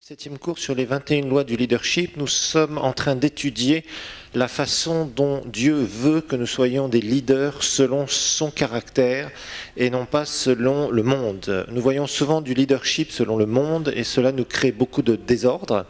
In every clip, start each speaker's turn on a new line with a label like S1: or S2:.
S1: Septième cours sur les 21 lois du leadership, nous sommes en train d'étudier la façon dont Dieu veut que nous soyons des leaders selon son caractère et non pas selon le monde. Nous voyons souvent du leadership selon le monde et cela nous crée beaucoup de désordre.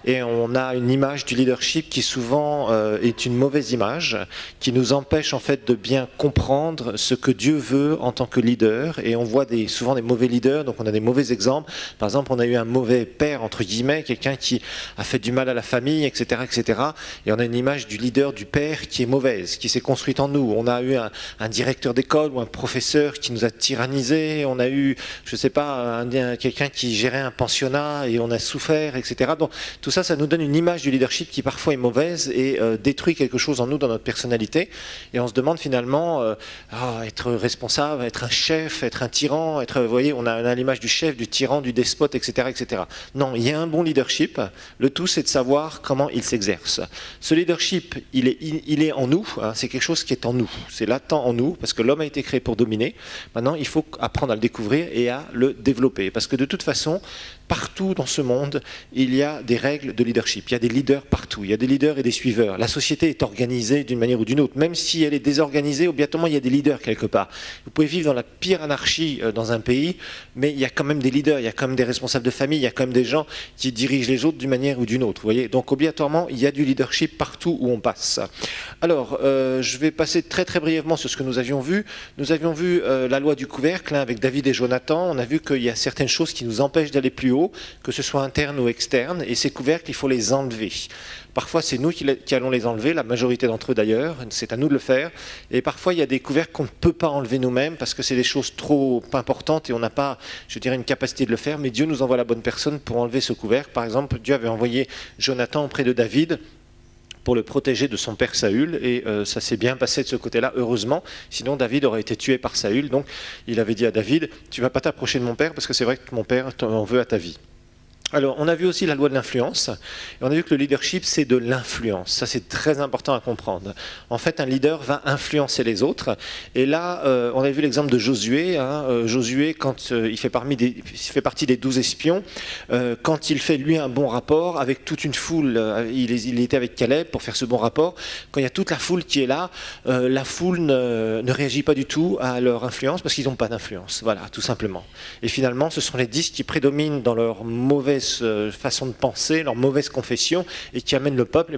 S1: Et on a une image du leadership qui souvent est une mauvaise image, qui nous empêche en fait de bien comprendre ce que Dieu veut en tant que leader. Et on voit souvent des mauvais leaders, donc on a des mauvais exemples. Par exemple, on a eu un mauvais père, entre guillemets, quelqu'un qui a fait du mal à la famille, etc., etc. Et on a une image du leader, du père, qui est mauvaise, qui s'est construite en nous. On a eu un directeur d'école ou un professeur qui nous a tyrannisés. On a eu, je ne sais pas, quelqu'un qui gérait un pensionnat et on a souffert, etc. Donc, tout ça, ça nous donne une image du leadership qui parfois est mauvaise et détruit quelque chose en nous, dans notre personnalité. Et on se demande finalement, être responsable, être un chef, être un tyran, vous voyez, on a l'image du chef, du tyran, du despote, etc., etc. Non, il y a un bon leadership. Le tout, c'est de savoir comment il s'exerce. Ce leadership, il est en nous. Hein, c'est quelque chose qui est en nous. C'est latent en nous, parce que l'homme a été créé pour dominer. Maintenant, il faut apprendre à le découvrir et à le développer. Parce que de toute façon, partout dans ce monde, il y a des règles de leadership. Il y a des leaders partout. Il y a des leaders et des suiveurs. La société est organisée d'une manière ou d'une autre. Même si elle est désorganisée, obligatoirement, il y a des leaders quelque part. Vous pouvez vivre dans la pire anarchie dans un pays, mais il y a quand même des leaders, il y a quand même des responsables de famille, il y a quand même des gens qui dirigent les autres d'une manière ou d'une autre. Vous voyez. Donc, obligatoirement, il y a du leadership partout où on passe. Alors, je vais passer très très brièvement sur ce que nous avions vu. Nous avions vu la loi du couvercle avec David et Jonathan. On a vu qu'il y a certaines choses qui nous empêchent d'aller plus haut, que ce soit interne ou externe, et ces couvercles, il faut les enlever. Parfois, c'est nous qui allons les enlever, la majorité d'entre eux d'ailleurs, c'est à nous de le faire. Et parfois, il y a des couvercles qu'on ne peut pas enlever nous-mêmes parce que c'est des choses trop importantes et on n'a pas, je dirais, une capacité de le faire, mais Dieu nous envoie la bonne personne pour enlever ce couvercle. Par exemple, Dieu avait envoyé Jonathan auprès de David pour le protéger de son père Saül, et ça s'est bien passé de ce côté-là, heureusement, sinon David aurait été tué par Saül. Donc il avait dit à David, tu ne vas pas t'approcher de mon père parce que c'est vrai que mon père t'en veut à ta vie. Alors, on a vu aussi la loi de l'influence, et on a vu que le leadership, c'est de l'influence. Ça, c'est très important à comprendre. En fait, un leader va influencer les autres, et là, on a vu l'exemple de Josué. Hein. Josué, quand il fait partie des 12 espions, quand il fait, lui, un bon rapport avec toute une foule, il était avec Caleb pour faire ce bon rapport, quand il y a toute la foule qui est là, la foule ne réagit pas du tout à leur influence, parce qu'ils n'ont pas d'influence, voilà, tout simplement. Et finalement, ce sont les 10 qui prédominent dans leur mauvaise façon de penser, leur mauvaise confession, et qui amène le peuple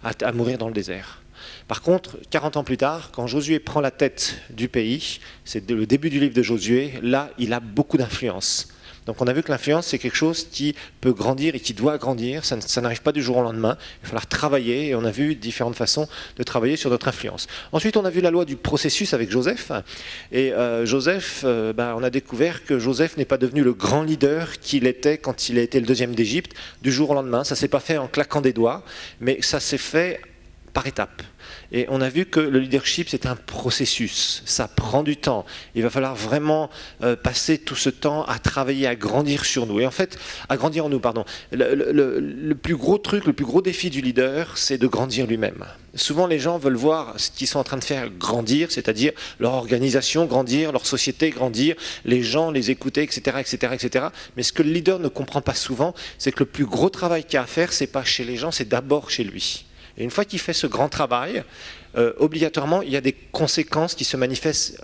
S1: à mourir dans le désert. Par contre, 40 ans plus tard, quand Josué prend la tête du pays, c'est le début du livre de Josué, là, il a beaucoup d'influence. Donc on a vu que l'influence, c'est quelque chose qui peut grandir et qui doit grandir. Ça n'arrive pas du jour au lendemain. Il va falloir travailler, et on a vu différentes façons de travailler sur notre influence. Ensuite, on a vu la loi du processus avec Joseph. Et Joseph, on a découvert que Joseph n'est pas devenu le grand leader qu'il était quand il a été le deuxième d'Égypte du jour au lendemain. Ça ne s'est pas fait en claquant des doigts, mais ça s'est fait par étapes. Et on a vu que le leadership, c'est un processus, ça prend du temps. Il va falloir vraiment passer tout ce temps à travailler, à grandir sur nous. Et en fait, à grandir en nous, pardon. Le plus gros truc, le plus gros défi du leader, c'est de grandir lui-même. Souvent, les gens veulent voir ce qu'ils sont en train de faire grandir, c'est-à-dire leur organisation grandir, leur société grandir, les gens les écouter, etc., etc., etc. Mais ce que le leader ne comprend pas souvent, c'est que le plus gros travail qu'il y a à faire, c'est pas chez les gens, c'est d'abord chez lui. Et une fois qu'il fait ce grand travail, obligatoirement, il y a des conséquences qui se manifestent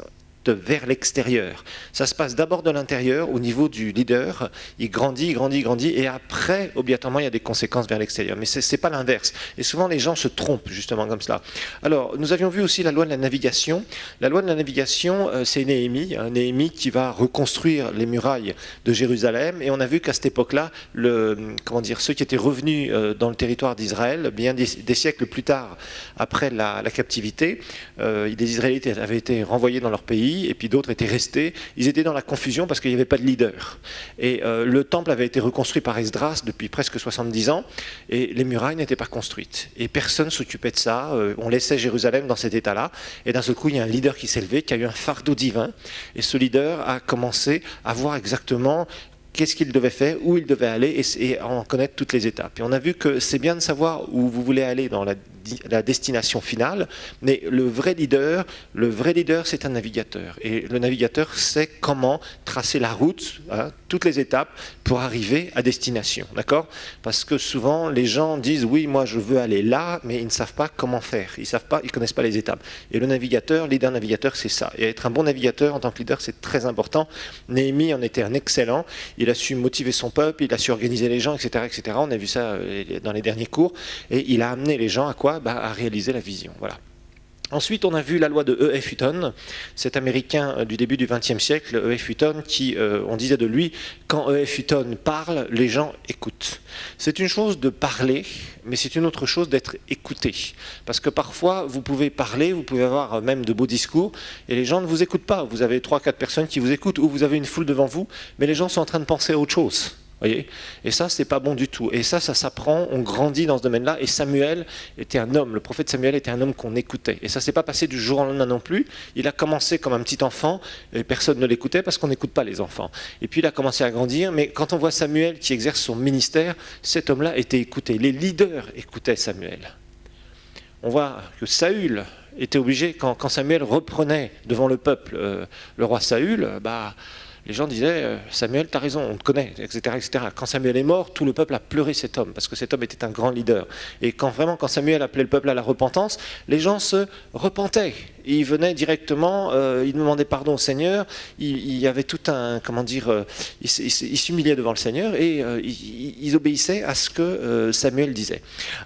S1: vers l'extérieur. Ça se passe d'abord de l'intérieur, au niveau du leader, il grandit, grandit, grandit, et après, obligatoirement, il y a des conséquences vers l'extérieur. Mais ce n'est pas l'inverse. Et souvent, les gens se trompent, justement, comme cela. Alors, nous avions vu aussi la loi de la navigation. La loi de la navigation, c'est Néhémie, Néhémie qui va reconstruire les murailles de Jérusalem, et on a vu qu'à cette époque-là, ceux qui étaient revenus dans le territoire d'Israël, bien des siècles plus tard, après la captivité, des Israélites avaient été renvoyés dans leur pays, et puis d'autres étaient restés. Ils étaient dans la confusion parce qu'il n'y avait pas de leader. Et le temple avait été reconstruit par Esdras depuis presque 70 ans, et les murailles n'étaient pas construites. Et personne ne s'occupait de ça. On laissait Jérusalem dans cet état-là. Et d'un seul coup, il y a un leader qui s'est levé, qui a eu un fardeau divin. Et ce leader a commencé à voir exactement qu'est-ce qu'il devait faire, où il devait aller, et en connaître toutes les étapes. Et on a vu que c'est bien de savoir où vous voulez aller dans la destination finale, mais le vrai leader, c'est un navigateur. Et le navigateur sait comment tracer la route, hein, toutes les étapes pour arriver à destination, d'accord? Parce que souvent, les gens disent, oui, moi je veux aller là, mais ils ne savent pas comment faire, ils ne connaissent pas les étapes. Et le navigateur, leader navigateur, c'est ça. Et être un bon navigateur en tant que leader, c'est très important. Néhémie en était un excellent, il a su motiver son peuple, il a su organiser les gens, etc., etc. On a vu ça dans les derniers cours, et il a amené les gens à quoi? À réaliser la vision, voilà. Ensuite, on a vu la loi de E.F. Hutton, cet Américain du début du XXe siècle, E.F. Hutton, qui, on disait de lui, quand E.F. Hutton parle, les gens écoutent. C'est une chose de parler, mais c'est une autre chose d'être écouté. Parce que parfois, vous pouvez parler, vous pouvez avoir même de beaux discours, et les gens ne vous écoutent pas. Vous avez 3-4 personnes qui vous écoutent, ou vous avez une foule devant vous, mais les gens sont en train de penser à autre chose. Voyez, et ça, c'est pas bon du tout. Et ça s'apprend, on grandit dans ce domaine-là. Et Samuel était un homme, le prophète Samuel était un homme qu'on écoutait. Et ça s'est pas passé du jour au lendemain non plus. Il a commencé comme un petit enfant, et personne ne l'écoutait parce qu'on n'écoute pas les enfants. Et puis il a commencé à grandir, mais quand on voit Samuel qui exerce son ministère, cet homme-là était écouté. Les leaders écoutaient Samuel. On voit que Saül était obligé, quand Samuel reprenait devant le peuple le roi Saül, les gens disaient « Samuel, t'as raison, on te connaît, etc., etc. » Quand Samuel est mort, tout le peuple a pleuré cet homme, parce que cet homme était un grand leader. Et quand Samuel appelait le peuple à la repentance, les gens se repentaient. Ils venaient directement, ils demandaient pardon au Seigneur, il y avait tout un, ils s'humiliaient devant le Seigneur et ils obéissaient à ce que Samuel disait.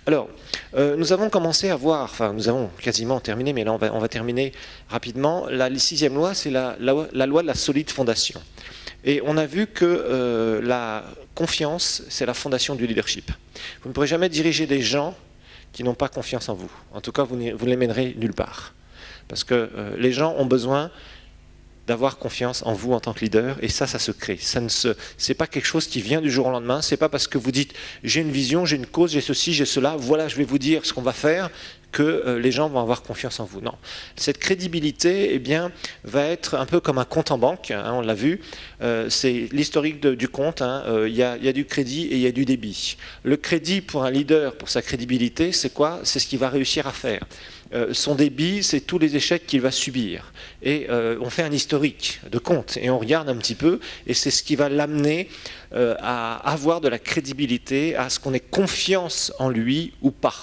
S1: Alors, nous avons commencé à voir, enfin nous avons quasiment terminé, mais là on va terminer rapidement. La 6e loi, c'est la loi de la solide fondation. Et on a vu que la confiance, c'est la fondation du leadership. Vous ne pourrez jamais diriger des gens qui n'ont pas confiance en vous. En tout cas, vous ne les mènerez nulle part. Parce que les gens ont besoin d'avoir confiance en vous en tant que leader, et ça se crée. C'est pas quelque chose qui vient du jour au lendemain, c'est pas parce que vous dites j'ai une vision, j'ai une cause, j'ai ceci, j'ai cela, voilà, je vais vous dire ce qu'on va faire, que les gens vont avoir confiance en vous. Non. Cette crédibilité, eh bien, va être un peu comme un compte en banque, hein, on l'a vu, c'est l'historique du compte, hein, y a du crédit et il y a du débit. Le crédit pour un leader, pour sa crédibilité, c'est quoi? C'est ce qu'il va réussir à faire. Son débit, c'est tous les échecs qu'il va subir. Et on fait un historique de compte et on regarde un petit peu, et c'est ce qui va l'amener à avoir de la crédibilité, à ce qu'on ait confiance en lui ou pas,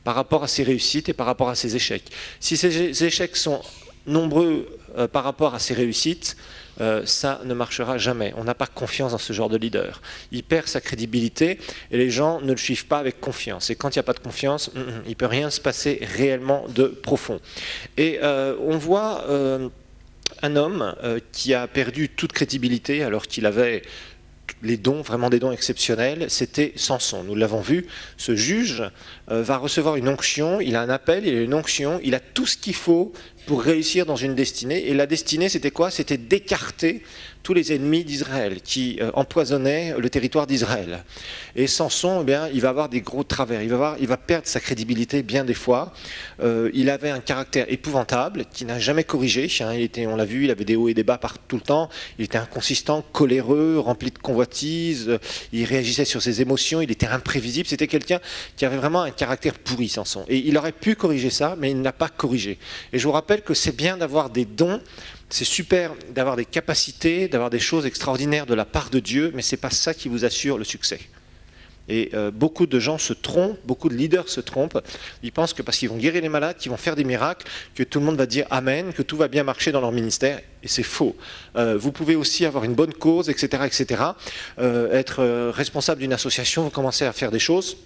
S1: par rapport à ses réussites et par rapport à ses échecs. Si ces échecs sont nombreux par rapport à ses réussites, ça ne marchera jamais. On n'a pas confiance dans ce genre de leader. Il perd sa crédibilité et les gens ne le suivent pas avec confiance. Et quand il n'y a pas de confiance, il ne peut rien se passer réellement de profond. Et on voit un homme qui a perdu toute crédibilité alors qu'il avait les dons, vraiment des dons exceptionnels, c'était Samson. Nous l'avons vu, ce juge va recevoir une onction, il a un appel, il a une onction, il a tout ce qu'il faut pour réussir dans une destinée. Et la destinée, c'était quoi? C'était d'écarter tous les ennemis d'Israël qui empoisonnaient le territoire d'Israël. Et Samson, eh bien, il va avoir des gros travers, il va perdre sa crédibilité bien des fois. Il avait un caractère épouvantable qui n'a jamais corrigé. Hein, on l'a vu, il avait des hauts et des bas tout le temps. Il était inconsistant, coléreux, rempli de convoitises. Il réagissait sur ses émotions, il était imprévisible. C'était quelqu'un qui avait vraiment un caractère pourri, Samson. Et il aurait pu corriger ça, mais il n'a pas corrigé. Et je vous rappelle que c'est bien d'avoir des dons. C'est super d'avoir des capacités, d'avoir des choses extraordinaires de la part de Dieu, mais ce n'est pas ça qui vous assure le succès. Et beaucoup de gens se trompent, beaucoup de leaders se trompent. Ils pensent que parce qu'ils vont guérir les malades, qu'ils vont faire des miracles, que tout le monde va dire Amen, que tout va bien marcher dans leur ministère. Et c'est faux. Vous pouvez aussi avoir une bonne cause, etc., etc. Être responsable d'une association, vous commencez à faire des choses.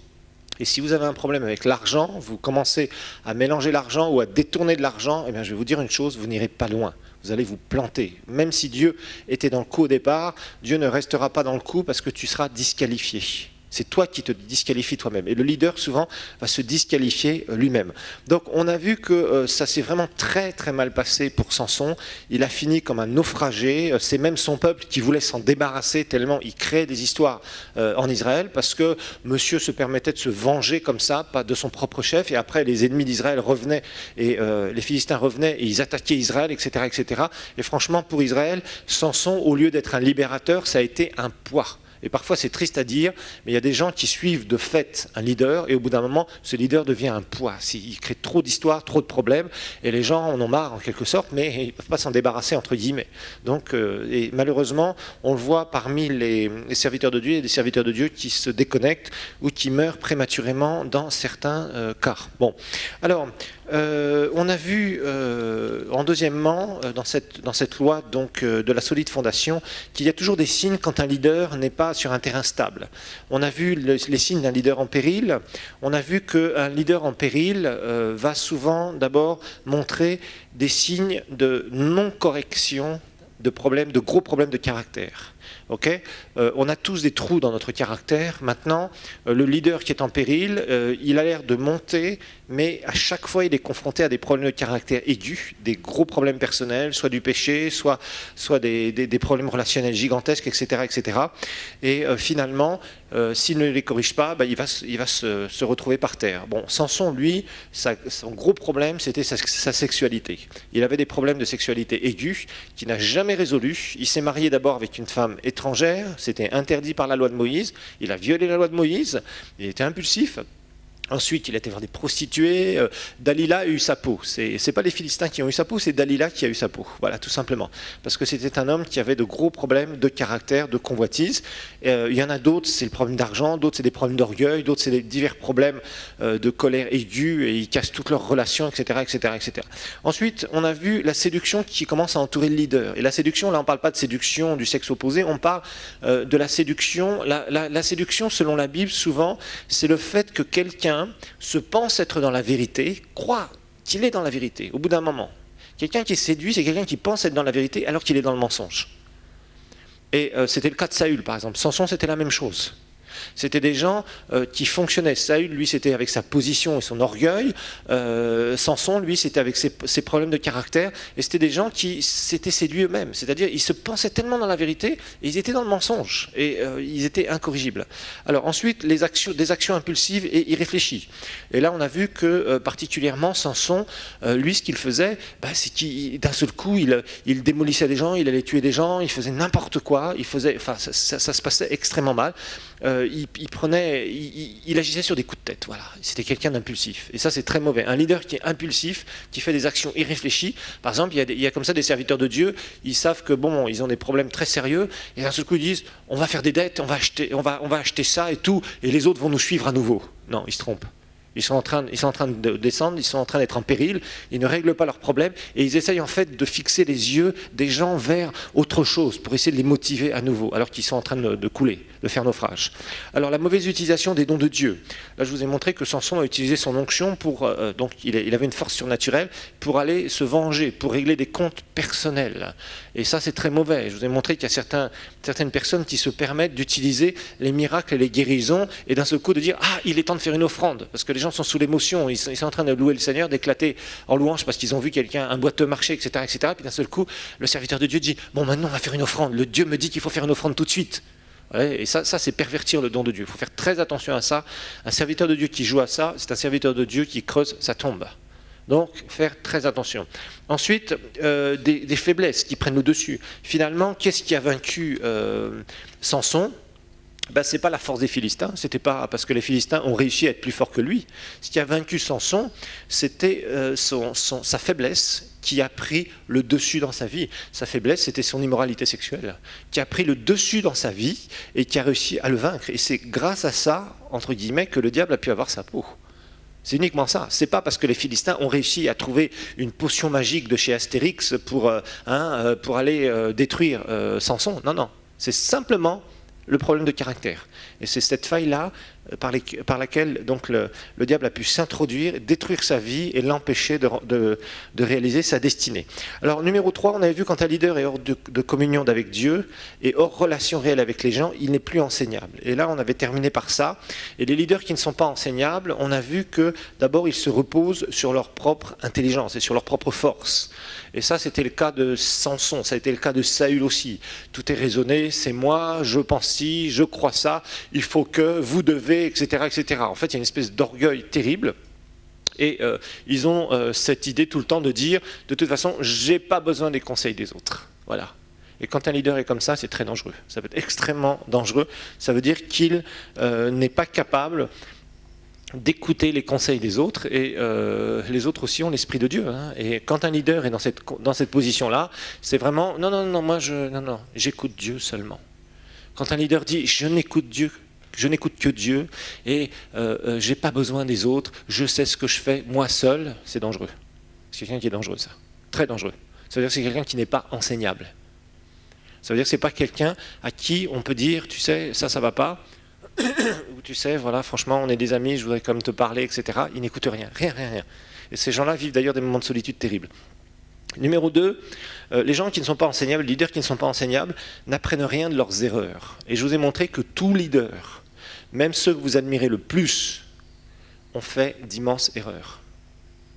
S1: Et si vous avez un problème avec l'argent, vous commencez à mélanger l'argent ou à détourner de l'argent, eh bien, je vais vous dire une chose, vous n'irez pas loin. Vous allez vous planter. Même si Dieu était dans le coup au départ, Dieu ne restera pas dans le coup parce que tu seras disqualifié. C'est toi qui te disqualifies toi-même. Et le leader, souvent, va se disqualifier lui-même. Donc, on a vu que ça s'est vraiment très, très mal passé pour Samson. Il a fini comme un naufragé. C'est même son peuple qui voulait s'en débarrasser tellement il créait des histoires en Israël parce que monsieur se permettait de se venger comme ça, pas de son propre chef. Et après, les ennemis d'Israël revenaient et les Philistins revenaient et ils attaquaient Israël, etc., etc. Et franchement, pour Israël, Samson, au lieu d'être un libérateur, ça a été un poids. Et parfois c'est triste à dire, mais il y a des gens qui suivent de fait un leader et au bout d'un moment, ce leader devient un poids. Il crée trop d'histoires, trop de problèmes et les gens en ont marre en quelque sorte, mais ils ne peuvent pas s'en débarrasser entre guillemets. Donc, et malheureusement, on le voit parmi les serviteurs de Dieu, il y a des serviteurs de Dieu qui se déconnectent ou qui meurent prématurément dans certains cas. Bon, alors, on a vu deuxièmement dans cette loi donc, de la solide fondation qu'il y a toujours des signes quand un leader n'est pas sur un terrain stable. On a vu les signes d'un leader en péril. On a vu qu'un leader en péril va souvent d'abord montrer des signes de non-correction de problèmes, de gros problèmes de caractère. Okay, on a tous des trous dans notre caractère. Maintenant, le leader qui est en péril, il a l'air de monter, mais à chaque fois, il est confronté à des problèmes de caractère aigus, des gros problèmes personnels, soit du péché, soit des problèmes relationnels gigantesques, etc. etc. Et finalement, s'il ne les corrige pas, il va se retrouver par terre. Bon, Samson, lui, son gros problème, c'était sa sexualité. Il avait des problèmes de sexualité aigus qu'il n'a jamais résolus. Il s'est marié d'abord avec une femme étrangère, c'était interdit par la loi de Moïse, il a violé la loi de Moïse, il était impulsif. Ensuite, il a été voir des prostituées. Dalila a eu sa peau. C'est pas les Philistins qui ont eu sa peau, c'est Dalila qui a eu sa peau. Voilà, tout simplement. Parce que c'était un homme qui avait de gros problèmes de caractère, de convoitise. Il y en a d'autres, c'est le problème d'argent, d'autres c'est des problèmes d'orgueil, d'autres c'est des divers problèmes de colère aiguë et ils cassent toutes leurs relations, etc., etc., etc. Ensuite, on a vu la séduction qui commence à entourer le leader. Et la séduction, là, on ne parle pas de séduction du sexe opposé, on parle de la séduction. La séduction, selon la Bible, souvent, c'est le fait que quelqu'un se pense être dans la vérité, croit qu'il est dans la vérité, au bout d'un moment. Quelqu'un qui est séduit, c'est quelqu'un qui pense être dans la vérité alors qu'il est dans le mensonge. Et c'était le cas de Saül, par exemple. Samson, c'était la même chose. C'était des gens qui fonctionnaient. Saül, lui, c'était avec sa position et son orgueil. Samson, lui, c'était avec ses problèmes de caractère. Et c'était des gens qui s'étaient séduits eux-mêmes. C'est-à-dire, ils se pensaient tellement dans la vérité, et ils étaient dans le mensonge. Et ils étaient incorrigibles. Alors ensuite, des actions impulsives et irréfléchies. Et là, on a vu que, particulièrement, Samson, lui, ce qu'il faisait, c'est qu'il, d'un seul coup, il démolissait des gens, il allait tuer des gens, il faisait n'importe quoi. Ça se passait extrêmement mal. Il agissait sur des coups de tête, voilà. C'était quelqu'un d'impulsif. Et ça, c'est très mauvais. Un leader qui est impulsif, qui fait des actions irréfléchies. Par exemple, il y a comme ça des serviteurs de Dieu, ils savent que bon, ils ont des problèmes très sérieux, et d'un seul coup, ils disent, on va faire des dettes, on va acheter ça et tout, et les autres vont nous suivre à nouveau. Non, ils se trompent. Ils sont en train de descendre, ils sont en train d'être en péril, ils ne règlent pas leurs problèmes et ils essayent en fait de fixer les yeux des gens vers autre chose pour essayer de les motiver à nouveau, alors qu'ils sont en train de couler, de faire naufrage. Alors la mauvaise utilisation des dons de Dieu. Là je vous ai montré que Samson a utilisé son onction pour, donc il avait une force surnaturelle pour aller se venger, pour régler des comptes personnels. Et ça c'est très mauvais. Je vous ai montré qu'il y a certaines personnes qui se permettent d'utiliser les miracles et les guérisons et d'un seul coup de dire « Ah, il est temps de faire une offrande » parce que les gens sont sous l'émotion, ils sont en train de louer le Seigneur, d'éclater en louange parce qu'ils ont vu quelqu'un, un boiteux marcher, etc., etc. Puis d'un seul coup, le serviteur de Dieu dit « Bon, maintenant on va faire une offrande, le Dieu me dit qu'il faut faire une offrande tout de suite. » Et ça c'est pervertir le don de Dieu. Il faut faire très attention à ça. Un serviteur de Dieu qui joue à ça, c'est un serviteur de Dieu qui creuse sa tombe. Donc, faire très attention. Ensuite, des faiblesses qui prennent le dessus. Finalement, qu'est-ce qui a vaincu Samson ? Ce n'est pas la force des Philistins, c'était pas parce que les Philistins ont réussi à être plus forts que lui. Ce qui a vaincu Samson, c'était sa faiblesse qui a pris le dessus dans sa vie. Sa faiblesse, c'était son immoralité sexuelle, qui a pris le dessus dans sa vie et qui a réussi à le vaincre. Et c'est grâce à ça, entre guillemets, que le diable a pu avoir sa peau. C'est uniquement ça. C'est pas parce que les Philistins ont réussi à trouver une potion magique de chez Astérix pour aller détruire Samson. Non, non. C'est simplement le problème de caractère. Et c'est cette faille-là par laquelle donc, le diable a pu s'introduire, détruire sa vie et l'empêcher de réaliser sa destinée. Alors, numéro 3, on avait vu quand un leader est hors de communion avec Dieu et hors relation réelle avec les gens, il n'est plus enseignable. Et là, on avait terminé par ça. Et les leaders qui ne sont pas enseignables, on a vu que d'abord, ils se reposent sur leur propre intelligence et sur leur propre force. Et ça, c'était le cas de Samson, ça a été le cas de Saül aussi. Tout est raisonné, c'est moi, je pense ci, je crois ça, il faut que, vous devez, etc., etc. En fait, il y a une espèce d'orgueil terrible. Et ils ont cette idée tout le temps de dire, de toute façon, j'ai pas besoin des conseils des autres. Voilà. Et quand un leader est comme ça, c'est très dangereux. Ça peut être extrêmement dangereux. Ça veut dire qu'il n'est pas capable d'écouter les conseils des autres, et les autres aussi ont l'esprit de Dieu, hein. Et quand un leader est dans cette position-là, c'est vraiment non, moi j'écoute Dieu seulement. Quand un leader dit je n'écoute que Dieu et j'ai pas besoin des autres, je sais ce que je fais moi seul, c'est dangereux. C'est quelqu'un qui est dangereux, ça, très dangereux. Ça veut dire que c'est quelqu'un qui n'est pas enseignable. Ça veut dire que c'est pas quelqu'un à qui on peut dire tu sais ça va pas. Ou tu sais, voilà, franchement, on est des amis, je voudrais quand même te parler, etc. Ils n'écoutent rien. Et ces gens-là vivent d'ailleurs des moments de solitude terribles. Numéro 2, les gens qui ne sont pas enseignables, les leaders qui ne sont pas enseignables, n'apprennent rien de leurs erreurs. Et je vous ai montré que tout leader, même ceux que vous admirez le plus, ont fait d'immenses erreurs.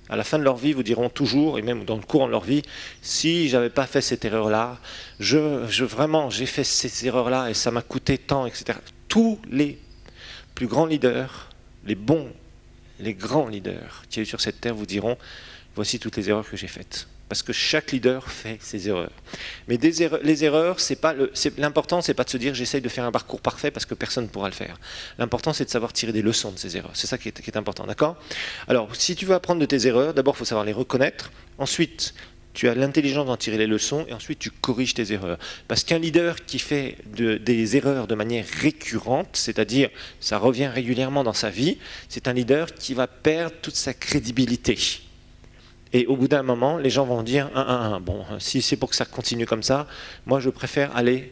S1: À la fin de leur vie, vous diront toujours, et même dans le courant de leur vie, si j'avais pas fait cette erreur-là, vraiment, j'ai fait ces erreurs-là et ça m'a coûté tant, etc. Tous les plus grands leaders, les bons, les grands leaders qui sont sur cette terre vous diront, voici toutes les erreurs que j'ai faites. Parce que chaque leader fait ses erreurs. Mais les erreurs, l'important, c'est pas de se dire j'essaye de faire un parcours parfait parce que personne ne pourra le faire. L'important, c'est de savoir tirer des leçons de ces erreurs. C'est ça qui est important, d'accord? Alors, si tu veux apprendre de tes erreurs, d'abord, il faut savoir les reconnaître. Ensuite, tu as l'intelligence d'en tirer les leçons et ensuite tu corriges tes erreurs. Parce qu'un leader qui fait des erreurs de manière récurrente, c'est-à-dire ça revient régulièrement dans sa vie, c'est un leader qui va perdre toute sa crédibilité. Et au bout d'un moment, les gens vont dire bon, si c'est pour que ça continue comme ça, moi je préfère aller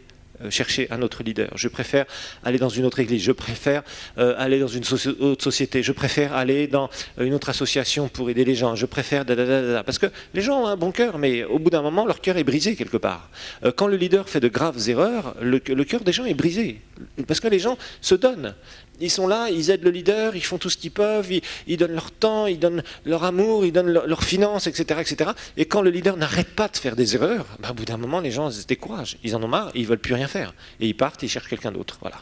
S1: chercher un autre leader, je préfère aller dans une autre église, je préfère aller dans une autre société, je préfère aller dans une autre association pour aider les gens, je préfère... Parce que les gens ont un bon cœur, mais au bout d'un moment, leur cœur est brisé quelque part. Quand le leader fait de graves erreurs, le cœur des gens est brisé, parce que les gens se donnent. Ils sont là, ils aident le leader, ils font tout ce qu'ils peuvent, ils donnent leur temps, ils donnent leur amour, ils donnent leurs finances, etc., etc. Et quand le leader n'arrête pas de faire des erreurs, au bout d'un moment, les gens se découragent. Ils en ont marre, ils ne veulent plus rien faire. Et ils partent, ils cherchent quelqu'un d'autre. Voilà.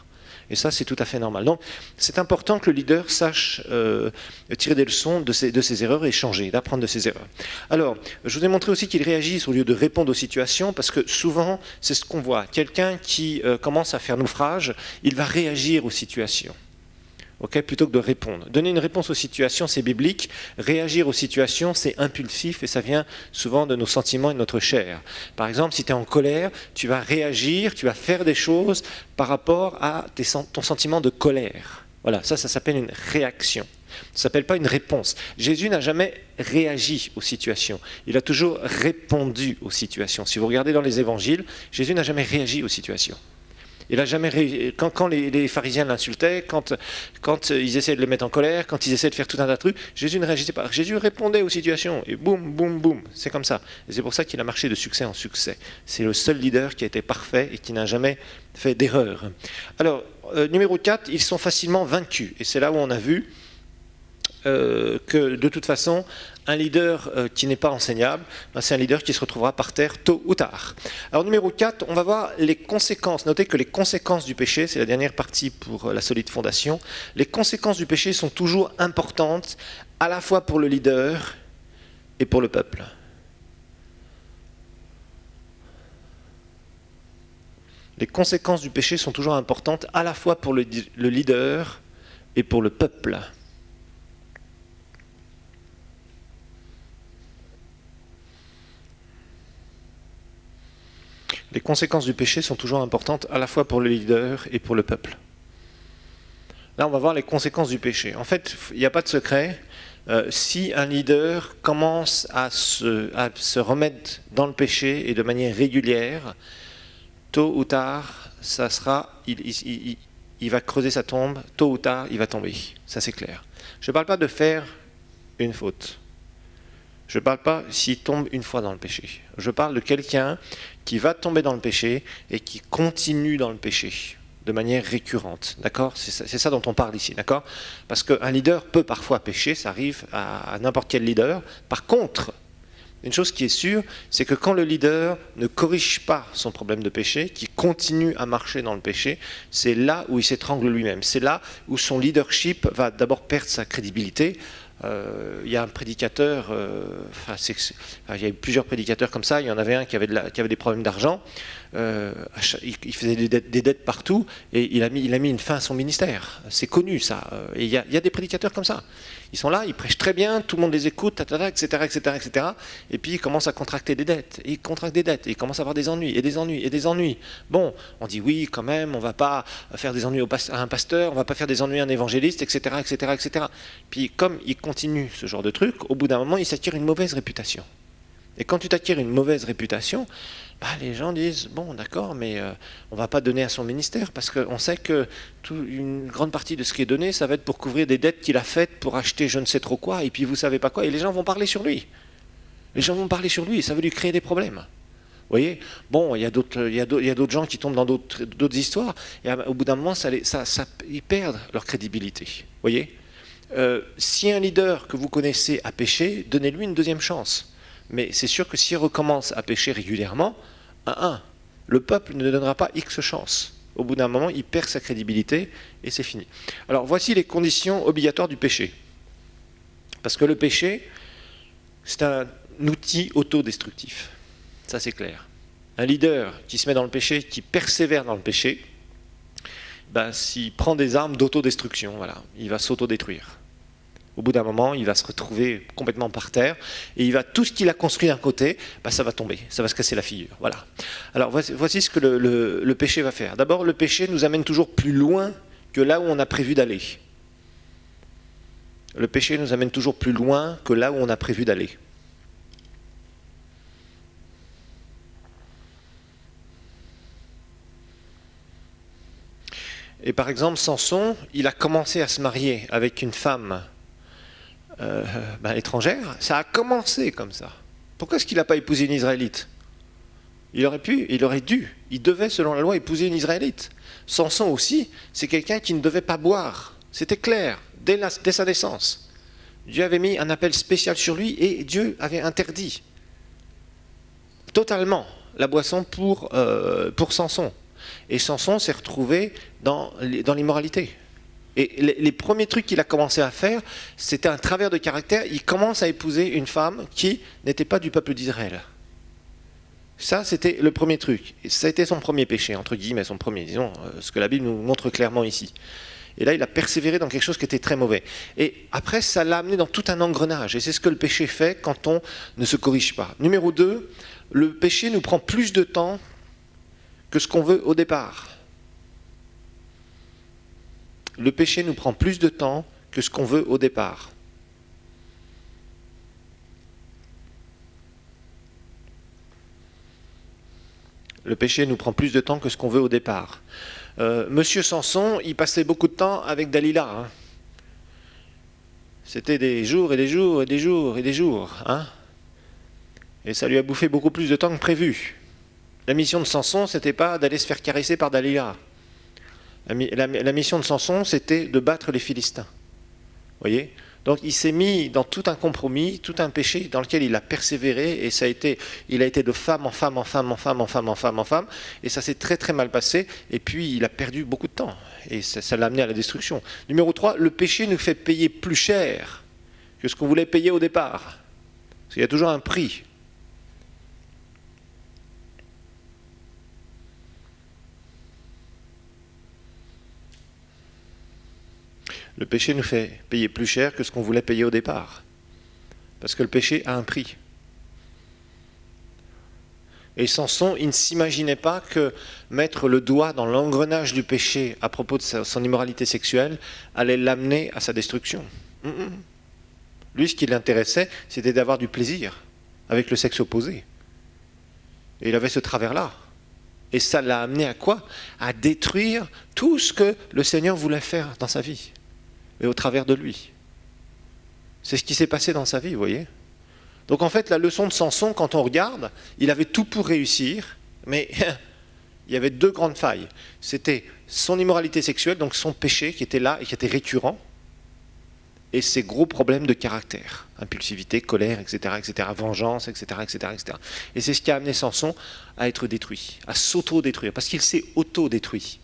S1: Et ça, c'est tout à fait normal. Donc, c'est important que le leader sache tirer des leçons de ses erreurs et changer, d'apprendre de ses erreurs. Alors, je vous ai montré aussi qu'il réagisse au lieu de répondre aux situations, parce que souvent, c'est ce qu'on voit. Quelqu'un qui commence à faire naufrage, il va réagir aux situations. Okay, plutôt que de répondre. Donner une réponse aux situations, c'est biblique. Réagir aux situations, c'est impulsif et ça vient souvent de nos sentiments et de notre chair. Par exemple, si tu es en colère, tu vas réagir, tu vas faire des choses par rapport à ton sentiment de colère. Voilà, ça s'appelle une réaction. Ça ne s'appelle pas une réponse. Jésus n'a jamais réagi aux situations. Il a toujours répondu aux situations. Si vous regardez dans les évangiles, Jésus n'a jamais réagi aux situations. Il a jamais quand les pharisiens l'insultaient, quand ils essayaient de le mettre en colère, quand ils essayaient de faire tout un tas de trucs, Jésus ne réagissait pas. Jésus répondait aux situations et boum, boum, boum. C'est comme ça. Et c'est pour ça qu'il a marché de succès en succès. C'est le seul leader qui a été parfait et qui n'a jamais fait d'erreur. Alors, numéro 4, ils sont facilement vaincus. Et c'est là où on a vu que de toute façon, un leader qui n'est pas enseignable, c'est un leader qui se retrouvera par terre tôt ou tard. Alors numéro 4, on va voir les conséquences. Notez que les conséquences du péché, c'est la dernière partie pour la solide fondation, les conséquences du péché sont toujours importantes à la fois pour le leader et pour le peuple. Les conséquences du péché sont toujours importantes à la fois pour le leader et pour le peuple. Les conséquences du péché sont toujours importantes à la fois pour le leader et pour le peuple. Là, on va voir les conséquences du péché. En fait, il n'y a pas de secret. Si un leader commence à se remettre dans le péché et de manière régulière, tôt ou tard, ça sera, il va creuser sa tombe, tôt ou tard, il va tomber. Ça, c'est clair. Je ne parle pas de faire une faute. Je ne parle pas s'il tombe une fois dans le péché. Je parle de quelqu'un qui va tomber dans le péché et qui continue dans le péché de manière récurrente. D'accord ? C'est ça dont on parle ici. D'accord ? Parce qu'un leader peut parfois pécher, ça arrive à n'importe quel leader. Par contre, une chose qui est sûre, c'est que quand le leader ne corrige pas son problème de péché, qui continue à marcher dans le péché, c'est là où il s'étrangle lui-même. C'est là où son leadership va d'abord perdre sa crédibilité. Il y a un prédicateur, il y a eu plusieurs prédicateurs comme ça, il y en avait un qui avait des problèmes d'argent, il faisait des dettes partout et il a mis une fin à son ministère. C'est connu ça. Et il y a des prédicateurs comme ça. Ils sont là, ils prêchent très bien, tout le monde les écoute, etc., etc., etc. Et puis ils commencent à contracter des dettes. Et ils contractent des dettes. Et ils commencent à avoir des ennuis, et des ennuis, et des ennuis. Bon, on dit oui, quand même, on ne va pas faire des ennuis à un pasteur, on ne va pas faire des ennuis à un évangéliste, etc., etc., etc. Puis comme ils continuent ce genre de truc, au bout d'un moment, ils s'attirent une mauvaise réputation. Et quand tu t'acquiers une mauvaise réputation, bah, les gens disent, bon d'accord, mais on ne va pas donner à son ministère, parce qu'on sait que une grande partie de ce qui est donné, ça va être pour couvrir des dettes qu'il a faites, pour acheter je ne sais trop quoi, et puis vous ne savez pas quoi, et les gens vont parler sur lui. Les gens vont parler sur lui, et ça va lui créer des problèmes. Vous voyez, bon, il y a d'autres gens qui tombent dans d'autres histoires, et au bout d'un moment, ils perdent leur crédibilité. Vous voyez, si un leader que vous connaissez a péché, donnez-lui une deuxième chance. Mais c'est sûr que s'il recommence à pécher régulièrement, le peuple ne donnera pas X chance. Au bout d'un moment, il perd sa crédibilité et c'est fini. Alors voici les conditions obligatoires du péché. Parce que le péché, c'est un outil autodestructif. Ça c'est clair. Un leader qui se met dans le péché, qui persévère dans le péché, ben, s'il prend des armes d'autodestruction, voilà, il va s'autodétruire. Au bout d'un moment, il va se retrouver complètement par terre et tout ce qu'il a construit d'un côté, bah, ça va tomber, ça va se casser la figure. Voilà. Alors voici ce que le péché va faire. D'abord, le péché nous amène toujours plus loin que là où on a prévu d'aller. Le péché nous amène toujours plus loin que là où on a prévu d'aller. Et par exemple, Samson, il a commencé à se marier avec une femme étrangère, ça a commencé comme ça. Pourquoi est-ce qu'il n'a pas épousé une Israélite? Il aurait pu, il aurait dû, il devait selon la loi épouser une Israélite. Samson aussi, c'est quelqu'un qui ne devait pas boire. C'était clair, dès sa naissance. Dieu avait mis un appel spécial sur lui et Dieu avait interdit totalement la boisson pour Samson. Et Samson s'est retrouvé dans l'immoralité. Et les premiers trucs qu'il a commencé à faire, c'était un travers de caractère. Il commence à épouser une femme qui n'était pas du peuple d'Israël. Ça, c'était le premier truc. Et ça a été son premier péché, entre guillemets, son premier, disons, ce que la Bible nous montre clairement ici. Et là, il a persévéré dans quelque chose qui était très mauvais. Et après, ça l'a amené dans tout un engrenage. Et c'est ce que le péché fait quand on ne se corrige pas. Numéro 2, le péché nous prend plus de temps que ce qu'on veut au départ. Le péché nous prend plus de temps que ce qu'on veut au départ. Le péché nous prend plus de temps que ce qu'on veut au départ. Monsieur Samson, il passait beaucoup de temps avec Dalila. Hein. C'était des jours et des jours et des jours et des jours. Hein. Et ça lui a bouffé beaucoup plus de temps que prévu. La mission de Samson, c'était pas d'aller se faire caresser par Dalila. La mission de Samson, c'était de battre les Philistins. Vous voyez ? Donc il s'est mis dans tout un compromis, tout un péché dans lequel il a persévéré et il a été de femme en femme, en femme, en femme, en femme, en femme, en femme, et ça s'est très très mal passé, et puis il a perdu beaucoup de temps, et ça l'a amené à la destruction. Numéro 3, le péché nous fait payer plus cher que ce qu'on voulait payer au départ. Parce qu'il y a toujours un prix. Le péché nous fait payer plus cher que ce qu'on voulait payer au départ. Parce que le péché a un prix. Et Samson, il ne s'imaginait pas que mettre le doigt dans l'engrenage du péché à propos de son immoralité sexuelle allait l'amener à sa destruction. Lui, ce qui l'intéressait, c'était d'avoir du plaisir avec le sexe opposé. Et il avait ce travers-là. Et ça l'a amené à quoi? À détruire tout ce que le Seigneur voulait faire dans sa vie. Mais au travers de lui. C'est ce qui s'est passé dans sa vie, vous voyez. Donc en fait, la leçon de Samson, quand on regarde, il avait tout pour réussir, mais il y avait deux grandes failles. C'était son immoralité sexuelle, donc son péché qui était là et qui était récurrent, et ses gros problèmes de caractère, impulsivité, colère, etc., etc., vengeance, etc., etc., etc. Et c'est ce qui a amené Samson à être détruit, à s'auto-détruire, parce qu'il s'est auto-détruit.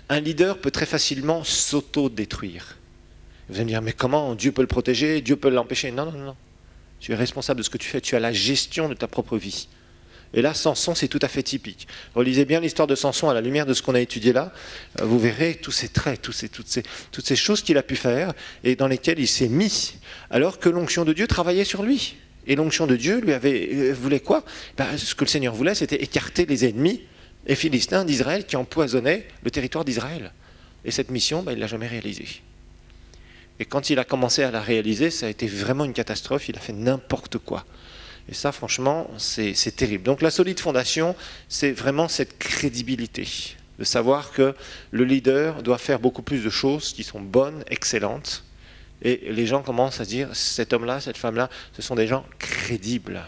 S1: Un leader peut très facilement s'auto-détruire. Vous allez me dire, mais comment? Dieu peut le protéger, Dieu peut l'empêcher. Non, non, non. Tu es responsable de ce que tu fais, tu as la gestion de ta propre vie. Et là, Samson, c'est tout à fait typique. Relisez bien l'histoire de Samson à la lumière de ce qu'on a étudié là. Vous verrez tous ces traits, toutes ces choses qu'il a pu faire et dans lesquelles il s'est mis, alors que l'onction de Dieu travaillait sur lui. Et l'onction de Dieu voulait quoi? Ce que le Seigneur voulait, c'était écarter les ennemis et philistins d'Israël qui empoisonnaient le territoire d'Israël. Et cette mission, il ne l'a jamais réalisée. Et quand il a commencé à la réaliser, ça a été vraiment une catastrophe, il a fait n'importe quoi. Et ça, franchement, c'est terrible. Donc la solide fondation, c'est vraiment cette crédibilité, de savoir que le leader doit faire beaucoup plus de choses qui sont bonnes, excellentes, et les gens commencent à se dire, cet homme-là, cette femme-là, ce sont des gens crédibles.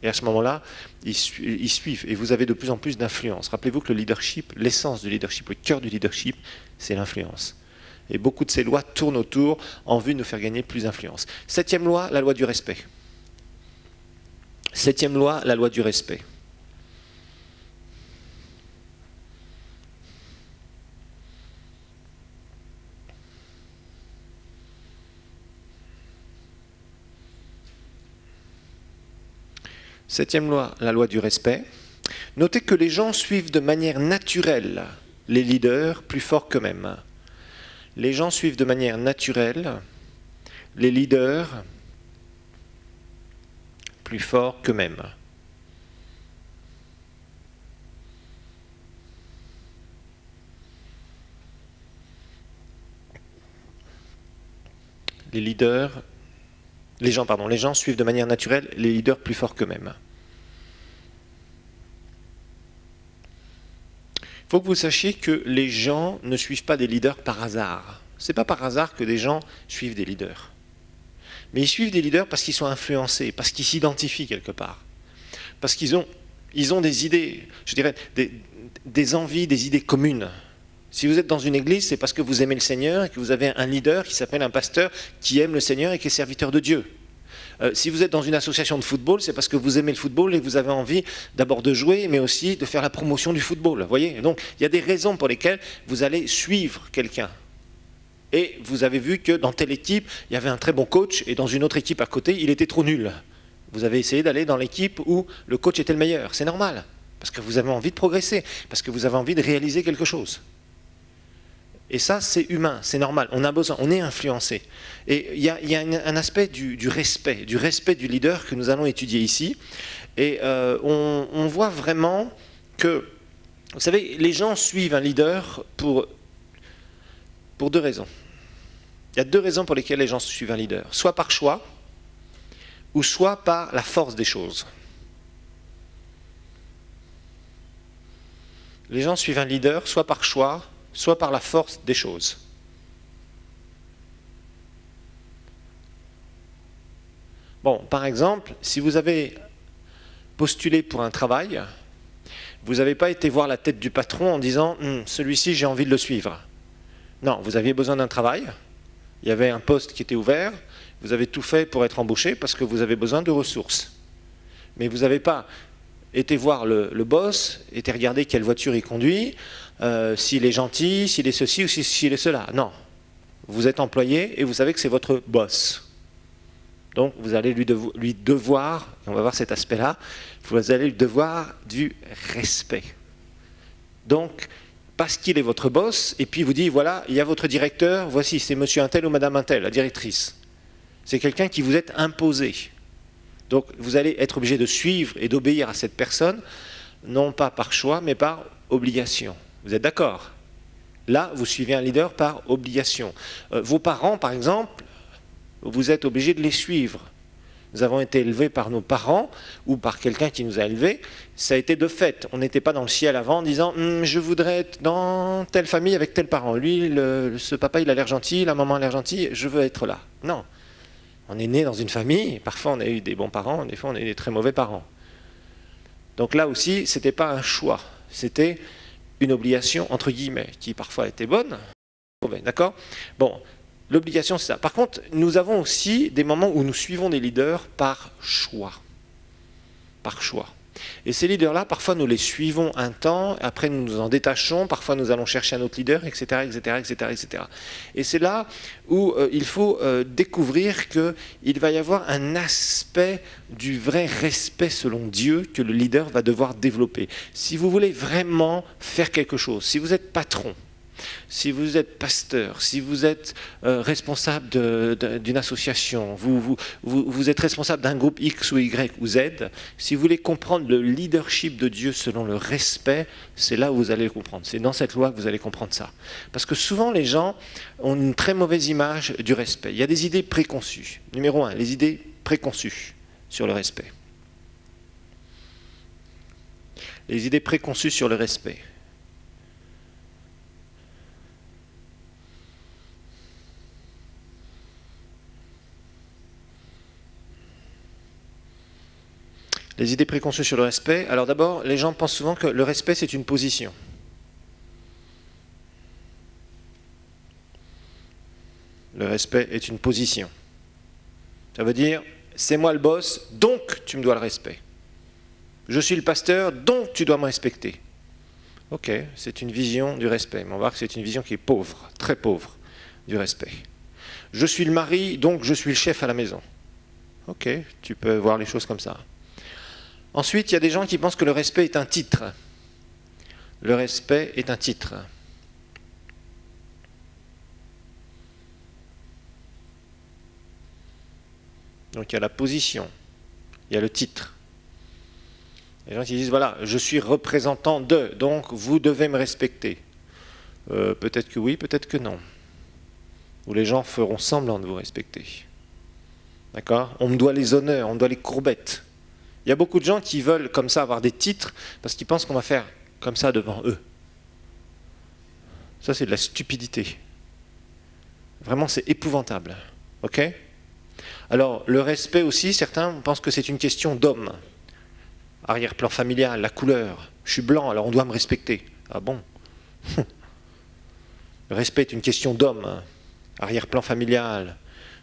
S1: Et à ce moment-là, ils suivent, et vous avez de plus en plus d'influence. Rappelez-vous que le leadership, l'essence du leadership, le cœur du leadership, c'est l'influence. Et beaucoup de ces lois tournent autour en vue de nous faire gagner plus d'influence. Septième loi, la loi du respect. Septième loi, la loi du respect. Septième loi, la loi du respect. Notez que les gens suivent de manière naturelle les leaders plus forts qu'eux-mêmes. Les gens suivent de manière naturelle les leaders plus forts qu'eux-mêmes. Les gens suivent de manière naturelle les leaders plus forts qu'eux-mêmes. Il faut que vous sachiez que les gens ne suivent pas des leaders par hasard. Ce n'est pas par hasard que des gens suivent des leaders. Mais ils suivent des leaders parce qu'ils sont influencés, parce qu'ils s'identifient quelque part. Parce qu'ils ont des idées, je dirais, des envies, des idées communes. Si vous êtes dans une église, c'est parce que vous aimez le Seigneur et que vous avez un leader qui s'appelle un pasteur qui aime le Seigneur et qui est serviteur de Dieu. Si vous êtes dans une association de football, c'est parce que vous aimez le football et que vous avez envie d'abord de jouer, mais aussi de faire la promotion du football. Vous voyez ? Donc, il y a des raisons pour lesquelles vous allez suivre quelqu'un. Et vous avez vu que dans telle équipe, il y avait un très bon coach, et dans une autre équipe à côté, il était trop nul. Vous avez essayé d'aller dans l'équipe où le coach était le meilleur. C'est normal, parce que vous avez envie de progresser, parce que vous avez envie de réaliser quelque chose. Et ça, c'est humain, c'est normal, on a besoin, on est influencé. Et il y a un aspect du respect du leader que nous allons étudier ici. Et on voit vraiment que, vous savez, les gens suivent un leader pour deux raisons. Il y a deux raisons pour lesquelles les gens suivent un leader. Soit par choix, ou soit par la force des choses. Les gens suivent un leader, soit par choix, soit par la force des choses. Bon, par exemple, si vous avez postulé pour un travail, vous n'avez pas été voir la tête du patron en disant « celui-ci, j'ai envie de le suivre ». Non, vous aviez besoin d'un travail, il y avait un poste qui était ouvert, vous avez tout fait pour être embauché parce que vous avez besoin de ressources. Mais vous n'avez pas été voir le boss, été regarder quelle voiture il conduit, s'il est gentil, s'il est ceci ou s'il est cela. Non, vous êtes employé et vous savez que c'est votre boss. Donc vous allez lui devoir, et on va voir cet aspect-là, vous allez lui devoir du respect. Donc, parce qu'il est votre boss, et puis il vous dit, voilà, il y a votre directeur, voici, c'est monsieur un tel ou madame un tel, la directrice. C'est quelqu'un qui vous est imposé. Donc vous allez être obligé de suivre et d'obéir à cette personne, non pas par choix, mais par obligation. Vous êtes d'accord? Là, vous suivez un leader par obligation. Vos parents, par exemple, vous êtes obligé de les suivre. Nous avons été élevés par nos parents ou par quelqu'un qui nous a élevés. Ça a été de fait. On n'était pas dans le ciel avant en disant je voudrais être dans telle famille avec tel parent. Lui, ce papa, il a l'air gentil, la maman a l'air gentille, je veux être là. Non. On est né dans une famille. Parfois, on a eu des bons parents. Des fois, on a eu des très mauvais parents. Donc là aussi, ce n'était pas un choix. C'était une obligation, entre guillemets, qui parfois était bonne. D'accord ? Bon. L'obligation, c'est ça. Par contre, nous avons aussi des moments où nous suivons des leaders par choix. Par choix. Et ces leaders-là, parfois nous les suivons un temps, après nous nous en détachons, parfois nous allons chercher un autre leader, etc., etc., etc., etc. Et c'est là où il faut découvrir qu'il va y avoir un aspect du vrai respect selon Dieu que le leader va devoir développer. Si vous voulez vraiment faire quelque chose, si vous êtes patron, si vous êtes pasteur, si vous êtes responsable d'une association, vous êtes responsable d'un groupe X ou Y ou Z, si vous voulez comprendre le leadership de Dieu selon le respect, c'est là où vous allez le comprendre. C'est dans cette loi que vous allez comprendre ça. Parce que souvent les gens ont une très mauvaise image du respect. Il y a des idées préconçues. Numéro 1, les idées préconçues sur le respect. Les idées préconçues sur le respect. Les idées préconçues sur le respect. Alors d'abord, les gens pensent souvent que le respect, c'est une position. Le respect est une position. Ça veut dire, c'est moi le boss, donc tu me dois le respect. Je suis le pasteur, donc tu dois me respecter. Ok, c'est une vision du respect. Mais on va voir que c'est une vision qui est pauvre, très pauvre, du respect. Je suis le mari, donc je suis le chef à la maison. Ok, tu peux voir les choses comme ça. Ensuite, il y a des gens qui pensent que le respect est un titre. Le respect est un titre. Donc il y a la position, il y a le titre. Les gens qui disent, voilà, je suis représentant de, donc vous devez me respecter. Peut-être que oui, peut-être que non. Ou les gens feront semblant de vous respecter. D'accord? On me doit les honneurs, on me doit les courbettes. Il y a beaucoup de gens qui veulent comme ça avoir des titres parce qu'ils pensent qu'on va faire comme ça devant eux. Ça, c'est de la stupidité. Vraiment, c'est épouvantable. Ok? Alors, le respect aussi, certains pensent que c'est une question d'homme. Arrière-plan familial, la couleur. Je suis blanc, alors on doit me respecter. Ah bon? Le respect est une question d'homme. Arrière-plan familial.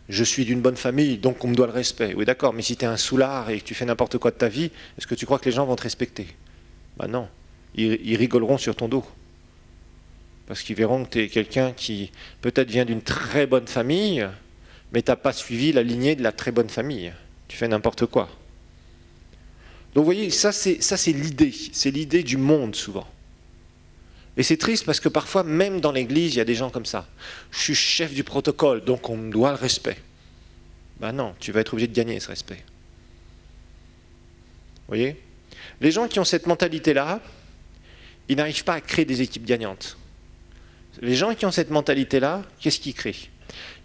S1: Je suis d'une bonne famille, donc on me doit le respect. Oui, d'accord, mais si tu es un soulard et que tu fais n'importe quoi de ta vie, est-ce que tu crois que les gens vont te respecter? Ben non, ils rigoleront sur ton dos. Parce qu'ils verront que tu es quelqu'un qui peut-être vient d'une très bonne famille, mais tu n'as pas suivi la lignée de la très bonne famille. Tu fais n'importe quoi. Donc vous voyez, ça c'est l'idée du monde souvent. Et c'est triste parce que parfois, même dans l'église, il y a des gens comme ça. Je suis chef du protocole, donc on me doit le respect. Ben non, tu vas être obligé de gagner ce respect. Vous voyez? Les gens qui ont cette mentalité-là, ils n'arrivent pas à créer des équipes gagnantes. Les gens qui ont cette mentalité-là, qu'est-ce qu'ils créent?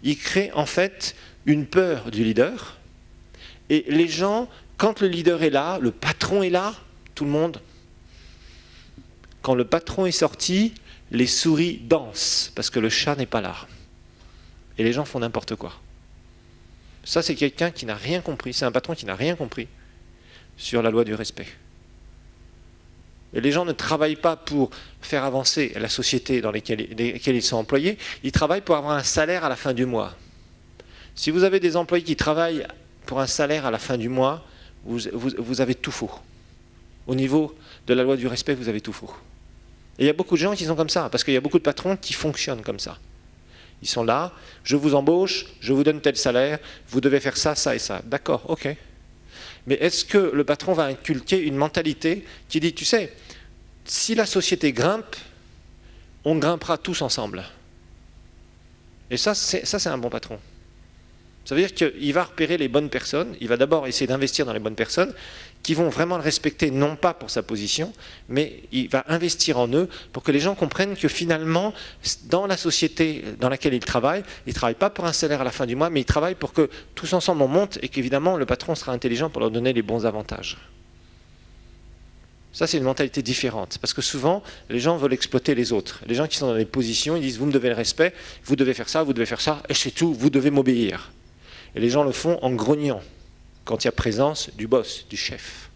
S1: Ils créent en fait une peur du leader. Et les gens, quand le leader est là, le patron est là, tout le monde... Quand le patron est sorti, les souris dansent parce que le chat n'est pas là. Et les gens font n'importe quoi. Ça, c'est quelqu'un qui n'a rien compris. C'est un patron qui n'a rien compris sur la loi du respect. Et les gens ne travaillent pas pour faire avancer la société dans laquelle ils sont employés. Ils travaillent pour avoir un salaire à la fin du mois. Si vous avez des employés qui travaillent pour un salaire à la fin du mois, vous avez tout faux. Au niveau de la loi du respect, vous avez tout faux. Et il y a beaucoup de gens qui sont comme ça, parce qu'il y a beaucoup de patrons qui fonctionnent comme ça. Ils sont là, je vous embauche, je vous donne tel salaire, vous devez faire ça, ça et ça. D'accord, ok. Mais est-ce que le patron va inculquer une mentalité qui dit, tu sais, si la société grimpe, on grimpera tous ensemble. Et ça, c'est un bon patron. Ça veut dire qu'il va repérer les bonnes personnes, il va d'abord essayer d'investir dans les bonnes personnes qui vont vraiment le respecter, non pas pour sa position, mais il va investir en eux pour que les gens comprennent que finalement, dans la société dans laquelle ils travaillent pas pour un salaire à la fin du mois, mais ils travaillent pour que tous ensemble on monte et qu'évidemment le patron sera intelligent pour leur donner les bons avantages. Ça, c'est une mentalité différente, parce que souvent, les gens veulent exploiter les autres. Les gens qui sont dans des positions, ils disent « vous me devez le respect, vous devez faire ça, et c'est tout, vous devez m'obéir ». Et les gens le font en grognant, quand il y a présence du boss, du chef.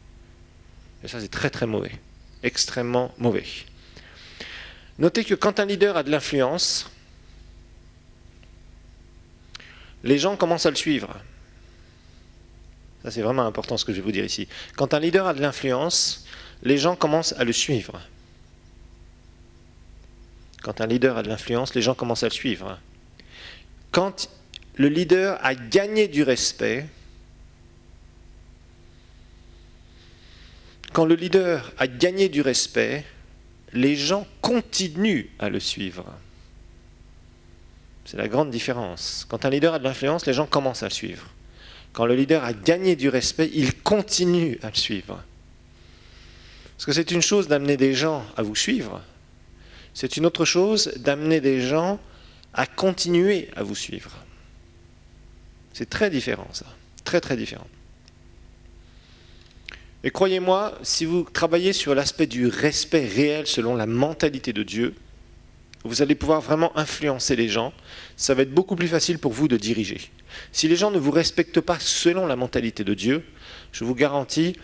S1: Et ça, c'est très très mauvais, extrêmement mauvais. Notez que quand un leader a de l'influence, les gens commencent à le suivre. Ça, c'est vraiment important ce que je vais vous dire ici. Quand un leader a de l'influence, les gens commencent à le suivre. Quand un leader a de l'influence, les gens commencent à le suivre. Quand le leader a gagné du respect, les gens continuent à le suivre. C'est la grande différence. Quand un leader a de l'influence, les gens commencent à le suivre. Quand le leader a gagné du respect, il continue à le suivre. Parce que c'est une chose d'amener des gens à vous suivre, c'est une autre chose d'amener des gens à continuer à vous suivre. C'est très différent, ça. Très, très différent. Et croyez-moi, si vous travaillez sur l'aspect du respect réel selon la mentalité de Dieu, vous allez pouvoir vraiment influencer les gens. Ça va être beaucoup plus facile pour vous de diriger. Si les gens ne vous respectent pas selon la mentalité de Dieu, je vous garantis,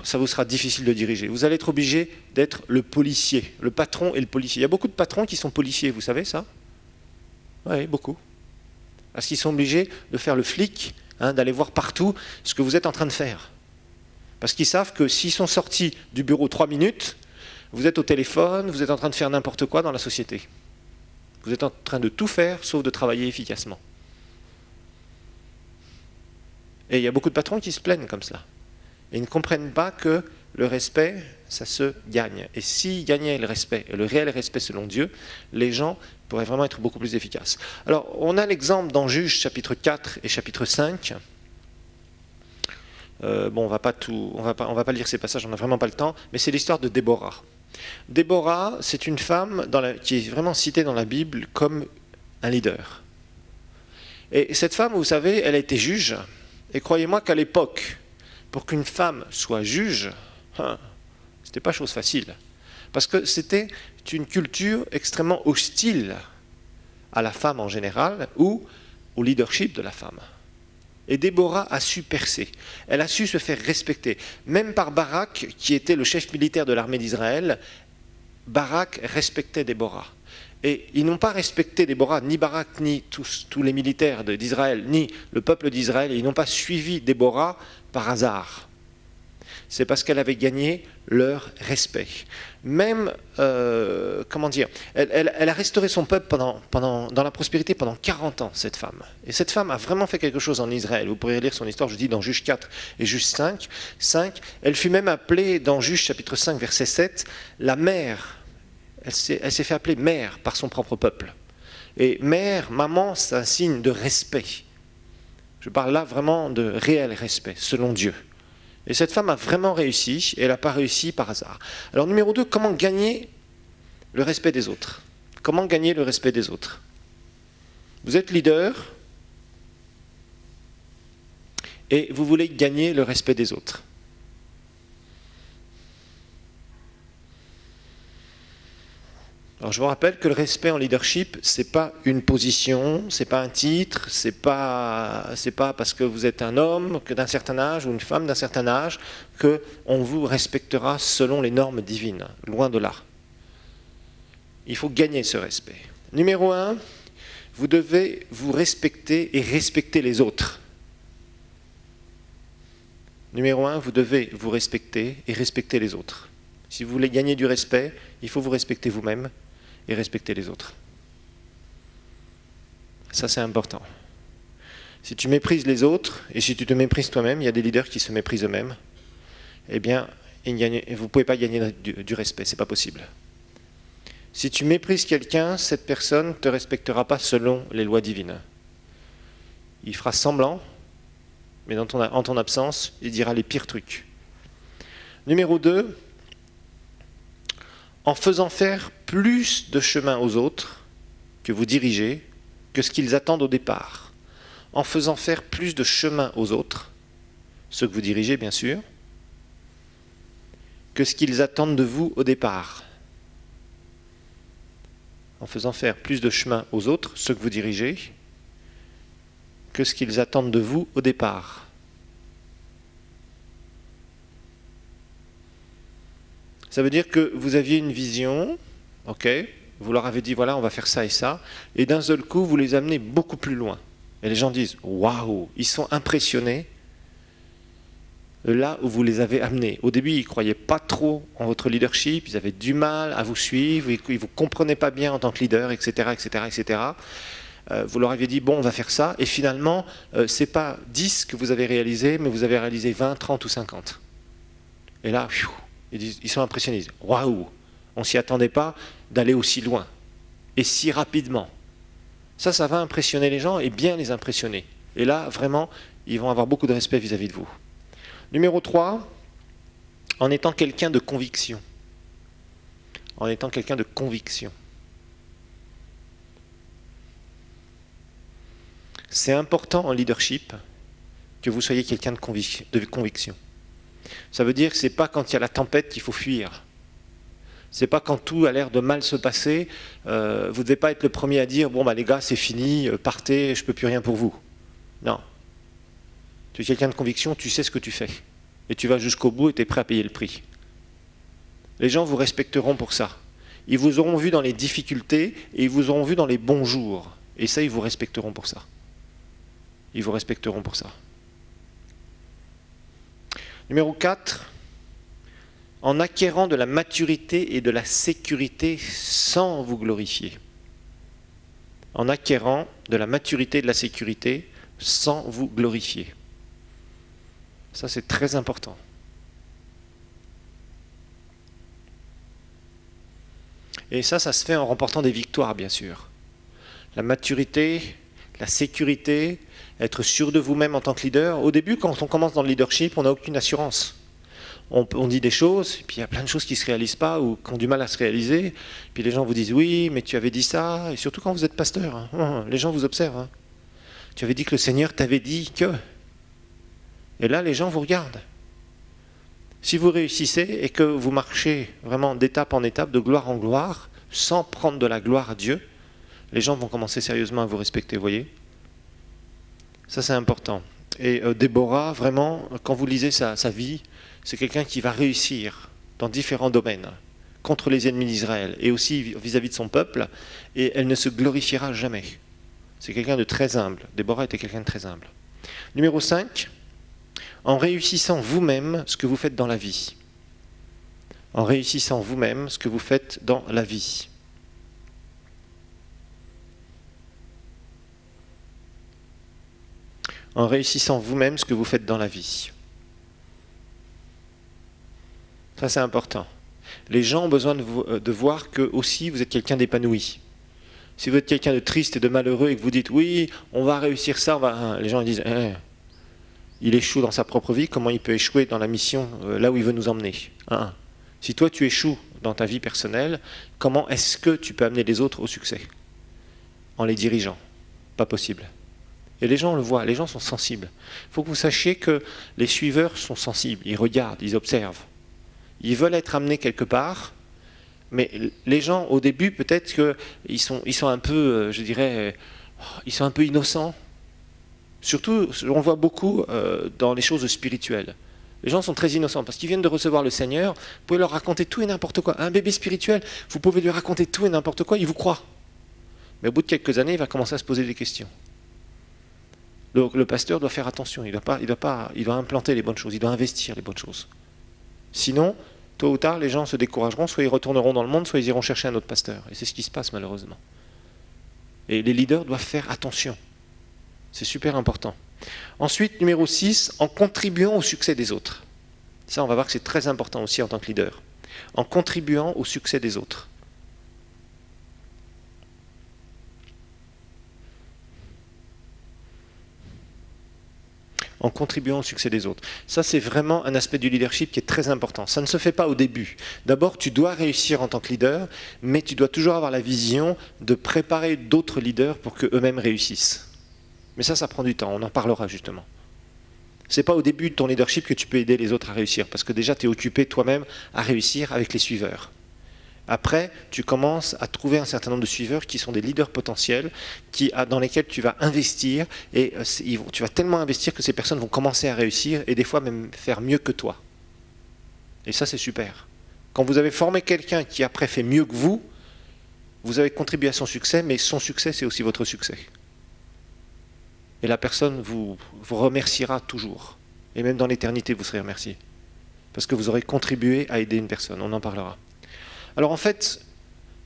S1: ça vous sera difficile de diriger. Vous allez être obligé d'être le policier, le patron et le policier. Il y a beaucoup de patrons qui sont policiers, vous savez ça? Oui, beaucoup. Parce qu'ils sont obligés de faire le flic, d'aller voir partout ce que vous êtes en train de faire. Parce qu'ils savent que s'ils sont sortis du bureau 3 minutes, vous êtes au téléphone, vous êtes en train de faire n'importe quoi dans la société. Vous êtes en train de tout faire, sauf de travailler efficacement. Et il y a beaucoup de patrons qui se plaignent comme ça. Et ils ne comprennent pas que le respect, ça se gagne. Et s'ils gagnaient le respect, et le réel respect selon Dieu, les gens pourraient vraiment être beaucoup plus efficaces. Alors, on a l'exemple dans Juges chapitre 4 et chapitre 5. Bon, on va pas lire ces passages, on n'a vraiment pas le temps, mais c'est l'histoire de Déborah. Déborah, c'est une femme qui est vraiment citée dans la Bible comme un leader. Et cette femme, vous savez, elle a été juge, et croyez-moi qu'à l'époque, pour qu'une femme soit juge, c'était pas chose facile. Parce que c'était une culture extrêmement hostile à la femme en général, ou au leadership de la femme. Et Déborah a su percer, elle a su se faire respecter. Même par Barak, qui était le chef militaire de l'armée d'Israël, Barak respectait Déborah. Et ils n'ont pas respecté Déborah, ni Barak, ni tous les militaires d'Israël, ni le peuple d'Israël, ils n'ont pas suivi Déborah par hasard. C'est parce qu'elle avait gagné leur respect. Même, comment dire, elle a restauré son peuple dans la prospérité pendant 40 ans, cette femme. Et cette femme a vraiment fait quelque chose en Israël. Vous pourrez lire son histoire, je dis, dans Juges 4 et Juges 5. Elle fut même appelée, dans Juges chapitre 5, verset 7, la mère. Elle s'est fait appeler mère par son propre peuple. Et mère, maman, c'est un signe de respect. Je parle là vraiment de réel respect, selon Dieu. Et cette femme a vraiment réussi, et elle n'a pas réussi par hasard. Alors numéro 2, comment gagner le respect des autres? Comment gagner le respect des autres? Vous êtes leader, et vous voulez gagner le respect des autres. Alors je vous rappelle que le respect en leadership, c'est pas une position, c'est pas un titre, c'est pas parce que vous êtes un homme que d'un certain âge ou une femme d'un certain âge que on vous respectera selon les normes divines. Loin de là. Il faut gagner ce respect. Numéro 1, vous devez vous respecter et respecter les autres. Numéro 1, vous devez vous respecter et respecter les autres. Si vous voulez gagner du respect, il faut vous respecter vous-même et respecter les autres. Ça, c'est important. Si tu méprises les autres, et si tu te méprises toi-même, il y a des leaders qui se méprisent eux-mêmes, eh bien, vous ne pouvez pas gagner du respect, c'est pas possible. Si tu méprises quelqu'un, cette personne ne te respectera pas selon les lois divines. Il fera semblant, mais en ton absence, il dira les pires trucs. Numéro 2, en faisant faire plus de chemin aux autres que vous dirigez, que ce qu'ils attendent au départ. En faisant faire plus de chemin aux autres, ceux que vous dirigez bien sûr, que ce qu'ils attendent de vous au départ. En faisant faire plus de chemin aux autres, ceux que vous dirigez, que ce qu'ils attendent de vous au départ. Ça veut dire que vous aviez une vision, ok, vous leur avez dit voilà, on va faire ça et ça, et d'un seul coup, vous les amenez beaucoup plus loin. Et les gens disent waouh, ils sont impressionnés là où vous les avez amenés. Au début, ils ne croyaient pas trop en votre leadership, ils avaient du mal à vous suivre, ils ne vous comprenaient pas bien en tant que leader, etc. etc., etc. Vous leur aviez dit, bon, on va faire ça, et finalement, ce n'est pas 10 que vous avez réalisé, mais vous avez réalisé 20, 30 ou 50. Et là, ils sont impressionnés, ils disent, waouh, on ne s'y attendait pas d'aller aussi loin, et si rapidement. Ça va impressionner les gens, et bien les impressionner. Et là, vraiment, ils vont avoir beaucoup de respect vis-à-vis de vous. Numéro 3, en étant quelqu'un de conviction. En étant quelqu'un de conviction. C'est important en leadership que vous soyez quelqu'un de conviction. Ça veut dire que ce n'est pas quand il y a la tempête qu'il faut fuir. Ce n'est pas quand tout a l'air de mal se passer. Vous ne devez pas être le premier à dire « Bon, bah, les gars, c'est fini, partez, je ne peux plus rien pour vous ». Non. Tu es quelqu'un de conviction, tu sais ce que tu fais. Et tu vas jusqu'au bout et tu es prêt à payer le prix. Les gens vous respecteront pour ça. Ils vous auront vu dans les difficultés et ils vous auront vu dans les bons jours. Et ça, ils vous respecteront pour ça. Ils vous respecteront pour ça. Numéro 4, en acquérant de la maturité et de la sécurité sans vous glorifier. En acquérant de la maturité et de la sécurité sans vous glorifier. Ça, c'est très important. Et ça se fait en remportant des victoires, bien sûr. La maturité, la sécurité, être sûr de vous-même en tant que leader. Au début, quand on commence dans le leadership, on n'a aucune assurance. On dit des choses, et puis il y a plein de choses qui ne se réalisent pas ou qui ont du mal à se réaliser. Puis les gens vous disent « Oui, mais tu avais dit ça ». Et surtout quand vous êtes pasteur, hein, les gens vous observent. Tu avais dit que le Seigneur t'avait dit que... Et là, les gens vous regardent. Si vous réussissez et que vous marchez vraiment d'étape en étape, de gloire en gloire, sans prendre de la gloire à Dieu, les gens vont commencer sérieusement à vous respecter, vous voyez. Ça, c'est important. Et Déborah, vraiment, quand vous lisez sa vie, c'est quelqu'un qui va réussir dans différents domaines, contre les ennemis d'Israël, et aussi vis-à-vis de son peuple, et elle ne se glorifiera jamais. C'est quelqu'un de très humble. Déborah était quelqu'un de très humble. Numéro 5, en réussissant vous-même ce que vous faites dans la vie. En réussissant vous-même ce que vous faites dans la vie. En réussissant vous-même ce que vous faites dans la vie. Ça, c'est important. Les gens ont besoin de voir que aussi vous êtes quelqu'un d'épanoui. Si vous êtes quelqu'un de triste et de malheureux et que vous dites « Oui, on va réussir ça », les gens disent il échoue dans sa propre vie, comment il peut échouer dans la mission là où il veut nous emmener. Si toi tu échoues dans ta vie personnelle, comment est-ce que tu peux amener les autres au succès? En les dirigeant. Pas possible. Et les gens le voient, les gens sont sensibles. Il faut que vous sachiez que les suiveurs sont sensibles, ils regardent, ils observent. Ils veulent être amenés quelque part, mais les gens, au début, peut-être qu'ils sont un peu, je dirais, ils sont un peu innocents. Surtout, on le voit beaucoup dans les choses spirituelles. Les gens sont très innocents parce qu'ils viennent de recevoir le Seigneur. Vous pouvez leur raconter tout et n'importe quoi. Un bébé spirituel, vous pouvez lui raconter tout et n'importe quoi, il vous croit. Mais au bout de quelques années, il va commencer à se poser des questions. Donc le pasteur doit faire attention. Il doit implanter les bonnes choses, il doit investir les bonnes choses. Sinon, tôt ou tard, les gens se décourageront, soit ils retourneront dans le monde, soit ils iront chercher un autre pasteur. Et c'est ce qui se passe malheureusement. Et les leaders doivent faire attention. C'est super important. Ensuite, numéro 6, en contribuant au succès des autres. Ça, on va voir que c'est très important aussi en tant que leader. En contribuant au succès des autres. En contribuant au succès des autres. Ça, c'est vraiment un aspect du leadership qui est très important. Ça ne se fait pas au début. D'abord, tu dois réussir en tant que leader, mais tu dois toujours avoir la vision de préparer d'autres leaders pour qu'eux-mêmes réussissent. Mais ça prend du temps, on en parlera justement. Ce n'est pas au début de ton leadership que tu peux aider les autres à réussir, parce que déjà tu es occupé toi-même à réussir avec les suiveurs. Après, tu commences à trouver un certain nombre de suiveurs qui sont des leaders potentiels, dans lesquels tu vas investir, et tu vas tellement investir que ces personnes vont commencer à réussir, et des fois même faire mieux que toi. Et ça, c'est super. Quand vous avez formé quelqu'un qui après fait mieux que vous avez contribué à son succès, mais son succès, c'est aussi votre succès. Et la personne vous remerciera toujours. Et même dans l'éternité, vous serez remercié. Parce que vous aurez contribué à aider une personne. On en parlera. Alors en fait,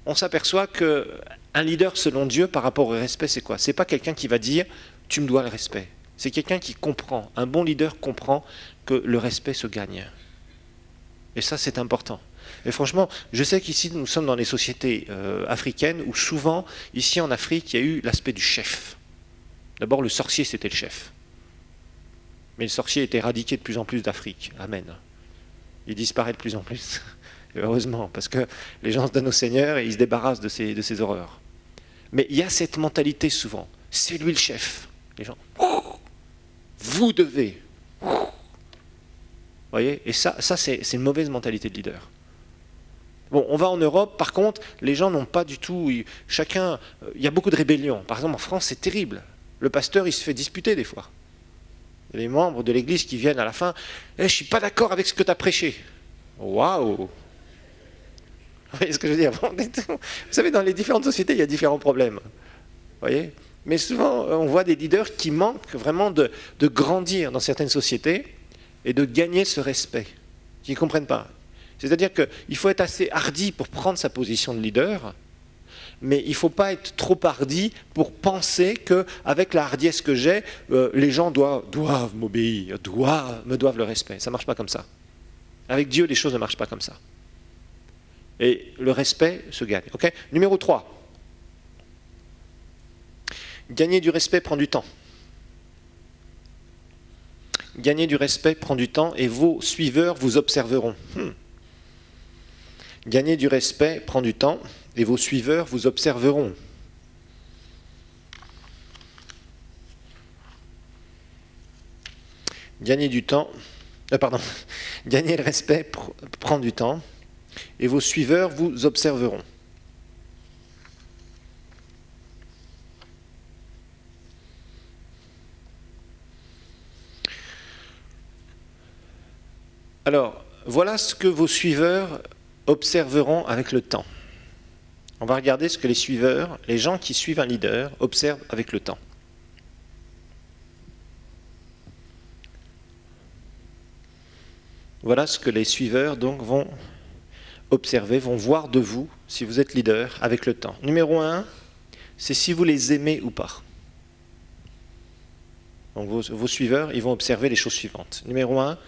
S1: on s'aperçoit qu'un leader selon Dieu par rapport au respect, c'est quoi? C'est pas quelqu'un qui va dire « tu me dois le respect ». C'est quelqu'un qui comprend. Un bon leader comprend que le respect se gagne. Et ça, c'est important. Et franchement, je sais qu'ici, nous sommes dans les sociétés africaines où souvent, ici en Afrique, il y a eu l'aspect du chef. D'abord, le sorcier, c'était le chef. Mais le sorcier est éradiqué de plus en plus d'Afrique. Amen. Il disparaît de plus en plus. Heureusement, parce que les gens se donnent au Seigneur et ils se débarrassent de ces horreurs. Mais il y a cette mentalité souvent. C'est lui le chef. Les gens, vous devez. Vous voyez? Et ça c'est une mauvaise mentalité de leader. Bon, on va en Europe, par contre, les gens n'ont pas du tout... il y a beaucoup de rébellions. Par exemple, en France, c'est terrible. Le pasteur, il se fait disputer des fois. Il y a des membres de l'église qui viennent à la fin. « Je ne suis pas d'accord avec ce que tu as prêché. » Waouh! Vous voyez ce que je veux dire? Vous savez, dans les différentes sociétés, il y a différents problèmes. Vous voyez? Mais souvent, on voit des leaders qui manquent vraiment de grandir dans certaines sociétés et de gagner ce respect, qui ne comprennent pas. C'est-à-dire qu'il faut être assez hardi pour prendre sa position de leader, mais il ne faut pas être trop hardi pour penser qu'avec la hardiesse que j'ai, les gens doivent m'obéir, me doivent le respect. Ça ne marche pas comme ça. Avec Dieu, les choses ne marchent pas comme ça. Et le respect se gagne. Okay? Numéro 3. Gagner du respect prend du temps. Gagner du respect prend du temps et vos suiveurs vous observeront. Gagner du respect prend du temps et vos suiveurs vous observeront. Gagner du temps, gagner le respect prend du temps et vos suiveurs vous observeront. Alors, voilà ce que vos suiveurs observeront avec le temps. On va regarder ce que les suiveurs, les gens qui suivent un leader, observent avec le temps. Voilà ce que les suiveurs donc vont observer, vont voir de vous, si vous êtes leader, avec le temps. Numéro 1, c'est si vous les aimez ou pas. Donc vos suiveurs, ils vont observer les choses suivantes. Numéro 1,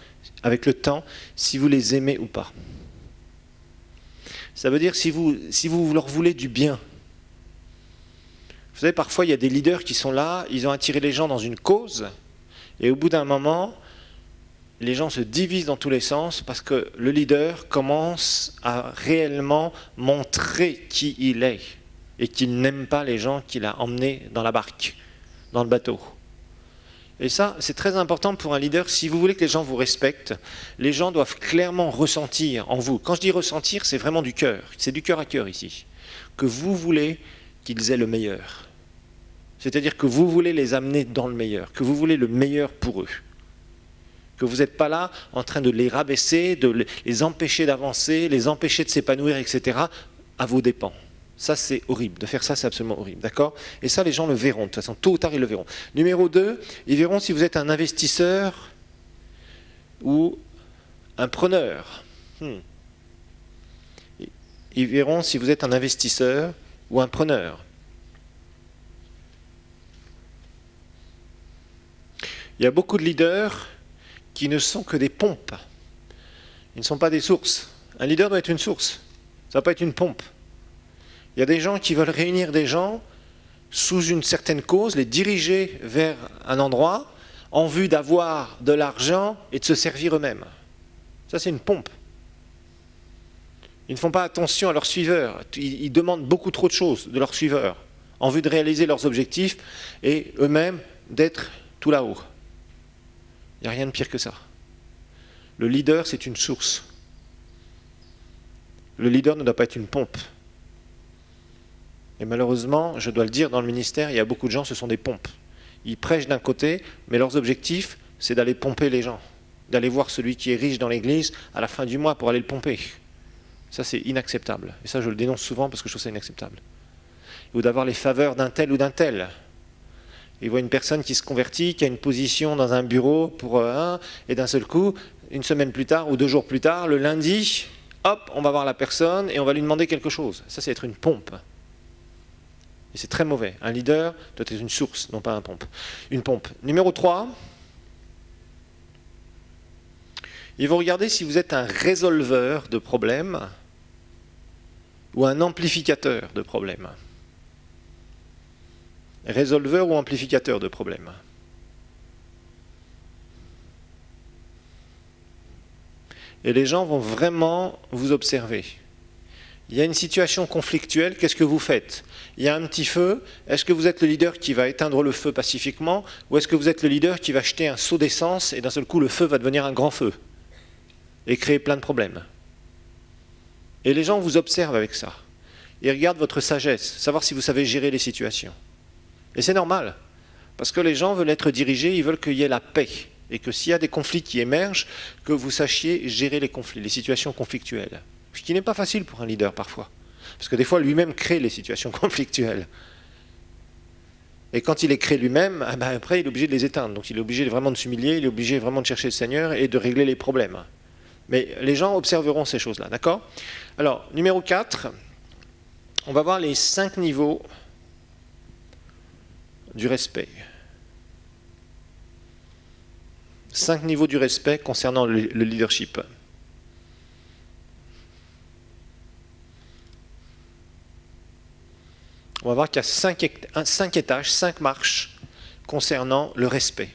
S1: avec le temps, si vous les aimez ou pas. Ça veut dire si vous leur voulez du bien. Vous savez, parfois, il y a des leaders qui sont là, ils ont attiré les gens dans une cause, et au bout d'un moment, les gens se divisent dans tous les sens parce que le leader commence à réellement montrer qui il est et qu'il n'aime pas les gens qu'il a emmenés dans la barque, dans le bateau. Et ça, c'est très important pour un leader. Si vous voulez que les gens vous respectent, les gens doivent clairement ressentir en vous. Quand je dis ressentir, c'est vraiment du cœur. C'est du cœur à cœur ici. Que vous voulez qu'ils aient le meilleur. C'est-à-dire que vous voulez les amener dans le meilleur. Que vous voulez le meilleur pour eux. Que vous n'êtes pas là en train de les rabaisser, de les empêcher d'avancer, les empêcher de s'épanouir, etc. à vos dépens. Ça, c'est horrible. De faire ça, c'est absolument horrible. D'accord? Et ça, les gens le verront. De toute façon, tôt ou tard, ils le verront. Numéro 2, ils verront si vous êtes un investisseur ou un preneur. Ils verront si vous êtes un investisseur ou un preneur. Il y a beaucoup de leaders qui ne sont que des pompes. Ils ne sont pas des sources. Un leader doit être une source. Ça ne va pas être une pompe. Il y a des gens qui veulent réunir des gens sous une certaine cause, les diriger vers un endroit en vue d'avoir de l'argent et de se servir eux-mêmes. Ça, c'est une pompe. Ils ne font pas attention à leurs suiveurs. Ils demandent beaucoup trop de choses de leurs suiveurs en vue de réaliser leurs objectifs et eux-mêmes d'être tout là-haut. Il n'y a rien de pire que ça. Le leader, c'est une source. Le leader ne doit pas être une pompe. Et malheureusement, je dois le dire, dans le ministère, il y a beaucoup de gens, ce sont des pompes. Ils prêchent d'un côté, mais leurs objectifs, c'est d'aller pomper les gens. D'aller voir celui qui est riche dans l'église à la fin du mois pour aller le pomper. Ça, c'est inacceptable. Et ça, je le dénonce souvent parce que je trouve ça inacceptable. Ou d'avoir les faveurs d'un tel ou d'un tel. Il voit une personne qui se convertit, qui a une position dans un bureau pour un, et d'un seul coup, une semaine plus tard ou 2 jours plus tard, le lundi, hop, on va voir la personne et on va lui demander quelque chose. Ça, c'est être une pompe. Et c'est très mauvais. Un leader doit être une source, non pas un pompe. Une pompe. Numéro 3, il faut regarder si vous êtes un résolveur de problèmes ou un amplificateur de problèmes. Résolveur ou amplificateur de problèmes. Et les gens vont vraiment vous observer. Il y a une situation conflictuelle, qu'est-ce que vous faites? Il y a un petit feu, est-ce que vous êtes le leader qui va éteindre le feu pacifiquement, ou est-ce que vous êtes le leader qui va jeter un seau d'essence et d'un seul coup le feu va devenir un grand feu et créer plein de problèmes? Et les gens vous observent avec ça. Ils regardent votre sagesse, savoir si vous savez gérer les situations. Et c'est normal, parce que les gens veulent être dirigés, ils veulent qu'il y ait la paix. Et que s'il y a des conflits qui émergent, que vous sachiez gérer les conflits, les situations conflictuelles. Ce qui n'est pas facile pour un leader parfois. Parce que des fois, lui-même crée les situations conflictuelles. Et quand il les crée lui-même, après, il est obligé de les éteindre. Donc il est obligé vraiment de s'humilier, il est obligé vraiment de chercher le Seigneur et de régler les problèmes. Mais les gens observeront ces choses-là, d'accord? Alors, numéro 4, on va voir les 5 niveaux du respect. 5 niveaux du respect concernant le leadership. On va voir qu'il y a 5 étages, 5 marches concernant le respect.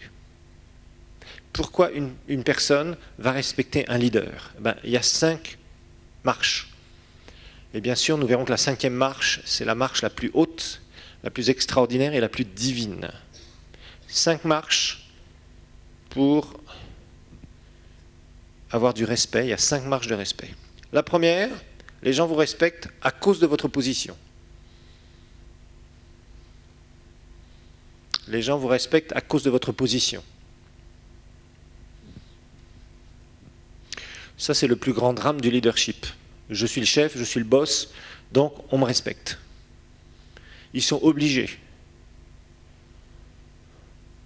S1: Pourquoi une personne va respecter un leader? Il y a 5 marches. Et bien sûr, nous verrons que la 5e marche, c'est la marche la plus haute, la plus extraordinaire et la plus divine. 5 marches pour avoir du respect. Il y a 5 marches de respect. La première, les gens vous respectent à cause de votre position. Les gens vous respectent à cause de votre position. Ça, c'est le plus grand drame du leadership. Je suis le chef, je suis le boss, donc on me respecte. Ils sont obligés.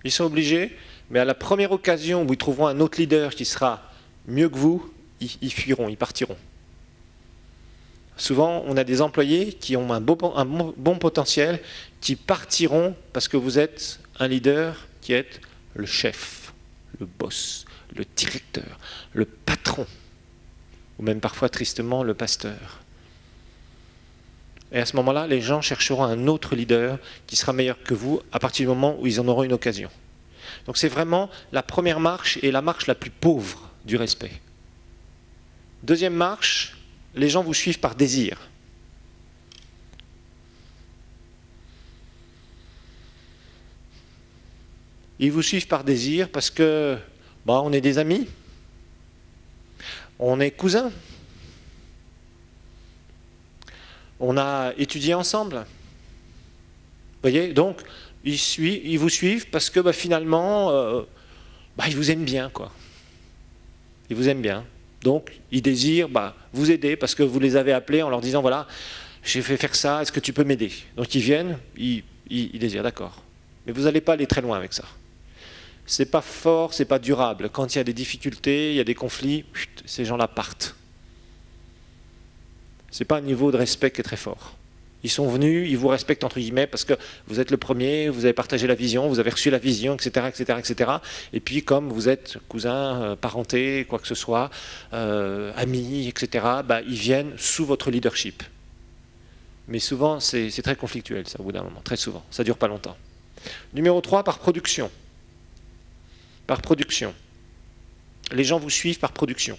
S1: Ils sont obligés, mais à la première occasion où ils trouveront un autre leader qui sera mieux que vous, ils fuiront, ils partiront. Souvent, on a des employés qui ont un bon potentiel, qui partiront parce que vous êtes un leader qui est le chef, le boss, le directeur, le patron, ou même parfois tristement le pasteur. Et à ce moment-là, les gens chercheront un autre leader qui sera meilleur que vous à partir du moment où ils en auront une occasion. Donc c'est vraiment la première marche et la marche la plus pauvre du respect. Deuxième marche, les gens vous suivent par désir. Ils vous suivent par désir parce que on est des amis, on est cousins, on a étudié ensemble. Vous voyez, donc ils vous suivent parce que finalement, ils vous aiment bien, quoi. Ils vous aiment bien. Donc, ils désirent vous aider parce que vous les avez appelés en leur disant, voilà, j'ai fait faire ça, est-ce que tu peux m'aider? Donc, ils viennent, ils désirent, d'accord. Mais vous n'allez pas aller très loin avec ça. C'est pas fort, c'est pas durable. Quand il y a des difficultés, il y a des conflits, ces gens-là partent. C'est pas un niveau de respect qui est très fort. Ils sont venus, ils vous respectent entre guillemets parce que vous êtes le premier, vous avez partagé la vision, vous avez reçu la vision, etc., etc., etc. Et puis comme vous êtes cousin, parenté, quoi que ce soit, amis, etc., ils viennent sous votre leadership. Mais souvent, c'est très conflictuel, ça, au bout d'un moment, très souvent. Ça ne dure pas longtemps. Numéro 3, par production. Par production. Les gens vous suivent par production.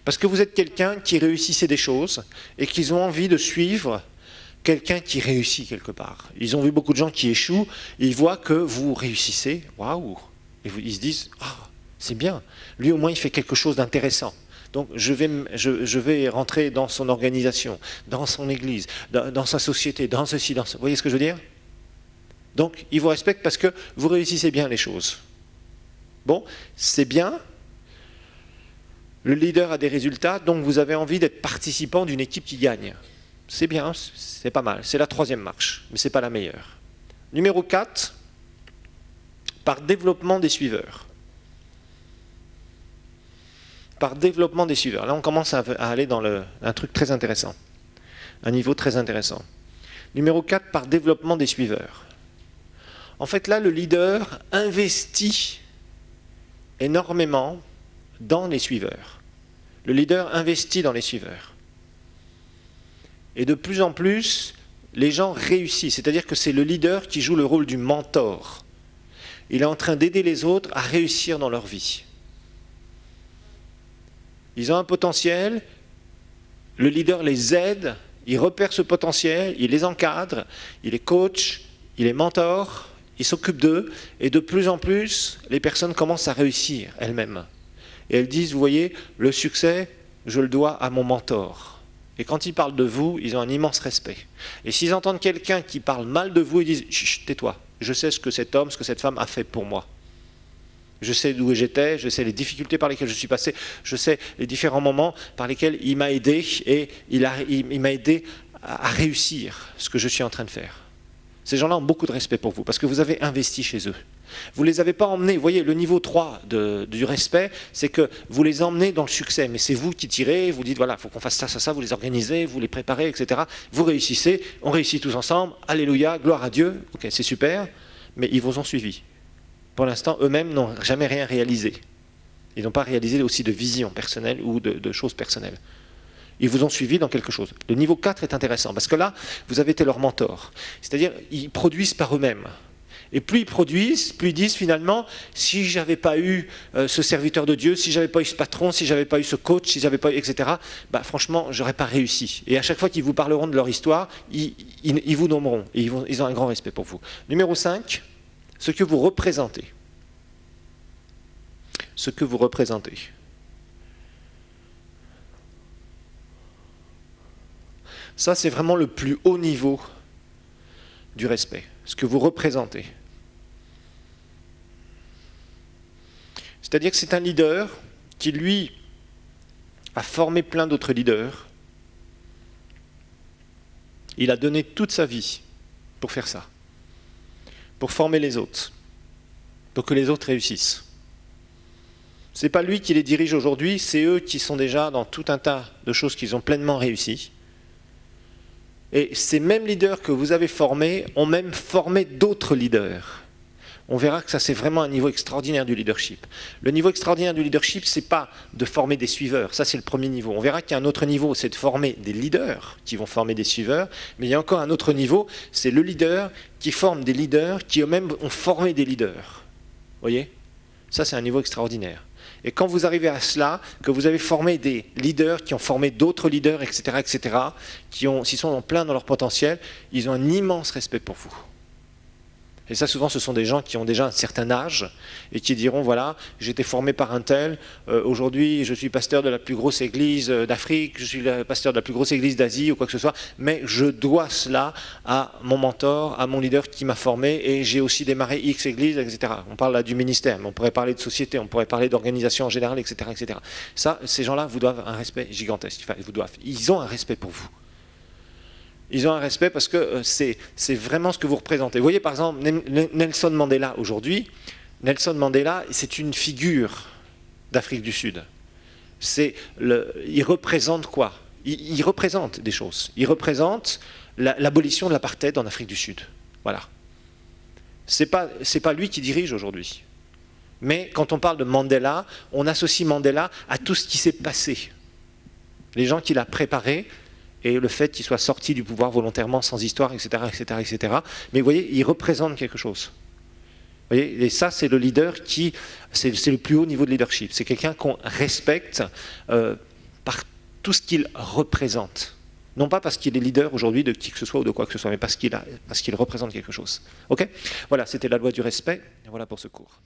S1: Parce que vous êtes quelqu'un qui réussissait des choses et qu'ils ont envie de suivre quelqu'un qui réussit quelque part. Ils ont vu beaucoup de gens qui échouent, et ils voient que vous réussissez, waouh, et ils se disent, c'est bien, lui au moins il fait quelque chose d'intéressant. Donc je vais rentrer dans son organisation, dans son église, dans sa société, dans ceci, dans ce... Vous voyez ce que je veux dire? Donc ils vous respectent parce que vous réussissez bien les choses. Bon, c'est bien, le leader a des résultats, donc vous avez envie d'être participant d'une équipe qui gagne. C'est bien, c'est pas mal. C'est la 3e marche, mais ce n'est pas la meilleure. Numéro 4, par développement des suiveurs. Par développement des suiveurs. Là, on commence à aller dans un truc très intéressant. Un niveau très intéressant. Numéro 4, par développement des suiveurs. En fait, là, le leader investit énormément dans les suiveurs. Le leader investit dans les suiveurs. Et de plus en plus, les gens réussissent. C'est-à-dire que c'est le leader qui joue le rôle du mentor. Il est en train d'aider les autres à réussir dans leur vie. Ils ont un potentiel, le leader les aide, il repère ce potentiel, il les encadre, il les coach, il les mentor, il s'occupe d'eux, et de plus en plus, les personnes commencent à réussir elles-mêmes. Et elles disent, vous voyez, le succès, je le dois à mon mentor. Et quand ils parlent de vous, ils ont un immense respect. Et s'ils entendent quelqu'un qui parle mal de vous, ils disent, chut, tais-toi, je sais ce que cet homme, ce que cette femme a fait pour moi. Je sais d'où j'étais, je sais les difficultés par lesquelles je suis passé, je sais les différents moments par lesquels il m'a aidé, et il m'a aidé à réussir ce que je suis en train de faire. Ces gens-là ont beaucoup de respect pour vous, parce que vous avez investi chez eux. Vous ne les avez pas emmenés, vous voyez, le niveau 3 du respect, c'est que vous les emmenez dans le succès, mais c'est vous qui tirez, vous dites, voilà, il faut qu'on fasse ça, ça, ça, vous les organisez, vous les préparez, etc. Vous réussissez, on réussit tous ensemble, alléluia, gloire à Dieu, ok, c'est super, mais ils vous ont suivi. Pour l'instant, eux-mêmes n'ont jamais rien réalisé. Ils n'ont pas réalisé aussi de vision personnelle ou de choses personnelles. Ils vous ont suivi dans quelque chose. Le niveau 4 est intéressant, parce que là, vous avez été leur mentor. C'est-à-dire, ils produisent par eux-mêmes. Et plus ils produisent, plus ils disent finalement, si je n'avais pas eu ce serviteur de Dieu, si je n'avais pas eu ce patron, si je n'avais pas eu ce coach, si j'avais pas eu, etc., bah, franchement, je n'aurais pas réussi. Et à chaque fois qu'ils vous parleront de leur histoire, ils vous nommeront. Et ils ont un grand respect pour vous. Numéro 5, ce que vous représentez. Ce que vous représentez. Ça, c'est vraiment le plus haut niveau du respect. Ce que vous représentez. C'est-à-dire que c'est un leader qui, lui, a formé plein d'autres leaders. Il a donné toute sa vie pour faire ça. Pour former les autres. Pour que les autres réussissent. Ce n'est pas lui qui les dirige aujourd'hui, c'est eux qui sont déjà dans tout un tas de choses qu'ils ont pleinement réussi. Et ces mêmes leaders que vous avez formés ont même formé d'autres leaders. On verra que ça, c'est vraiment un niveau extraordinaire du leadership. Le niveau extraordinaire du leadership, ce n'est pas de former des suiveurs. Ça, c'est le premier niveau. On verra qu'il y a un autre niveau, c'est de former des leaders qui vont former des suiveurs. Mais il y a encore un autre niveau, c'est le leader qui forme des leaders qui eux-mêmes ont formé des leaders. Vous voyez? Ça, c'est un niveau extraordinaire. Et quand vous arrivez à cela, que vous avez formé des leaders qui ont formé d'autres leaders, etc., s'ils sont en plein dans leur potentiel, ils ont un immense respect pour vous. Et ça, souvent, ce sont des gens qui ont déjà un certain âge et qui diront, voilà, j'ai été formé par un tel, aujourd'hui, je suis pasteur de la plus grosse église d'Afrique, je suis le pasteur de la plus grosse église d'Asie ou quoi que ce soit, mais je dois cela à mon mentor, à mon leader qui m'a formé, et j'ai aussi démarré X église, etc. On parle là du ministère, mais on pourrait parler de société, on pourrait parler d'organisation en général, etc., etc. Ça, ces gens-là vous doivent un respect gigantesque. Enfin, ils ont un respect pour vous. Ils ont un respect parce que c'est vraiment ce que vous représentez. Vous voyez, par exemple, Nelson Mandela aujourd'hui, Nelson Mandela, c'est une figure d'Afrique du Sud. Il représente quoi? Il représente des choses. Il représente l'abolition de l'apartheid en Afrique du Sud. Voilà. C'est pas lui qui dirige aujourd'hui. Mais quand on parle de Mandela, on associe Mandela à tout ce qui s'est passé. Les gens qu'il a préparés, et le fait qu'il soit sorti du pouvoir volontairement, sans histoire, etc., etc., etc. Mais vous voyez, il représente quelque chose. Vous voyez, et ça, c'est le leader c'est le plus haut niveau de leadership. C'est quelqu'un qu'on respecte par tout ce qu'il représente. Non pas parce qu'il est leader aujourd'hui de qui que ce soit ou de quoi que ce soit, mais parce qu'il représente quelque chose. Ok? Voilà, c'était la loi du respect. Et voilà pour ce cours.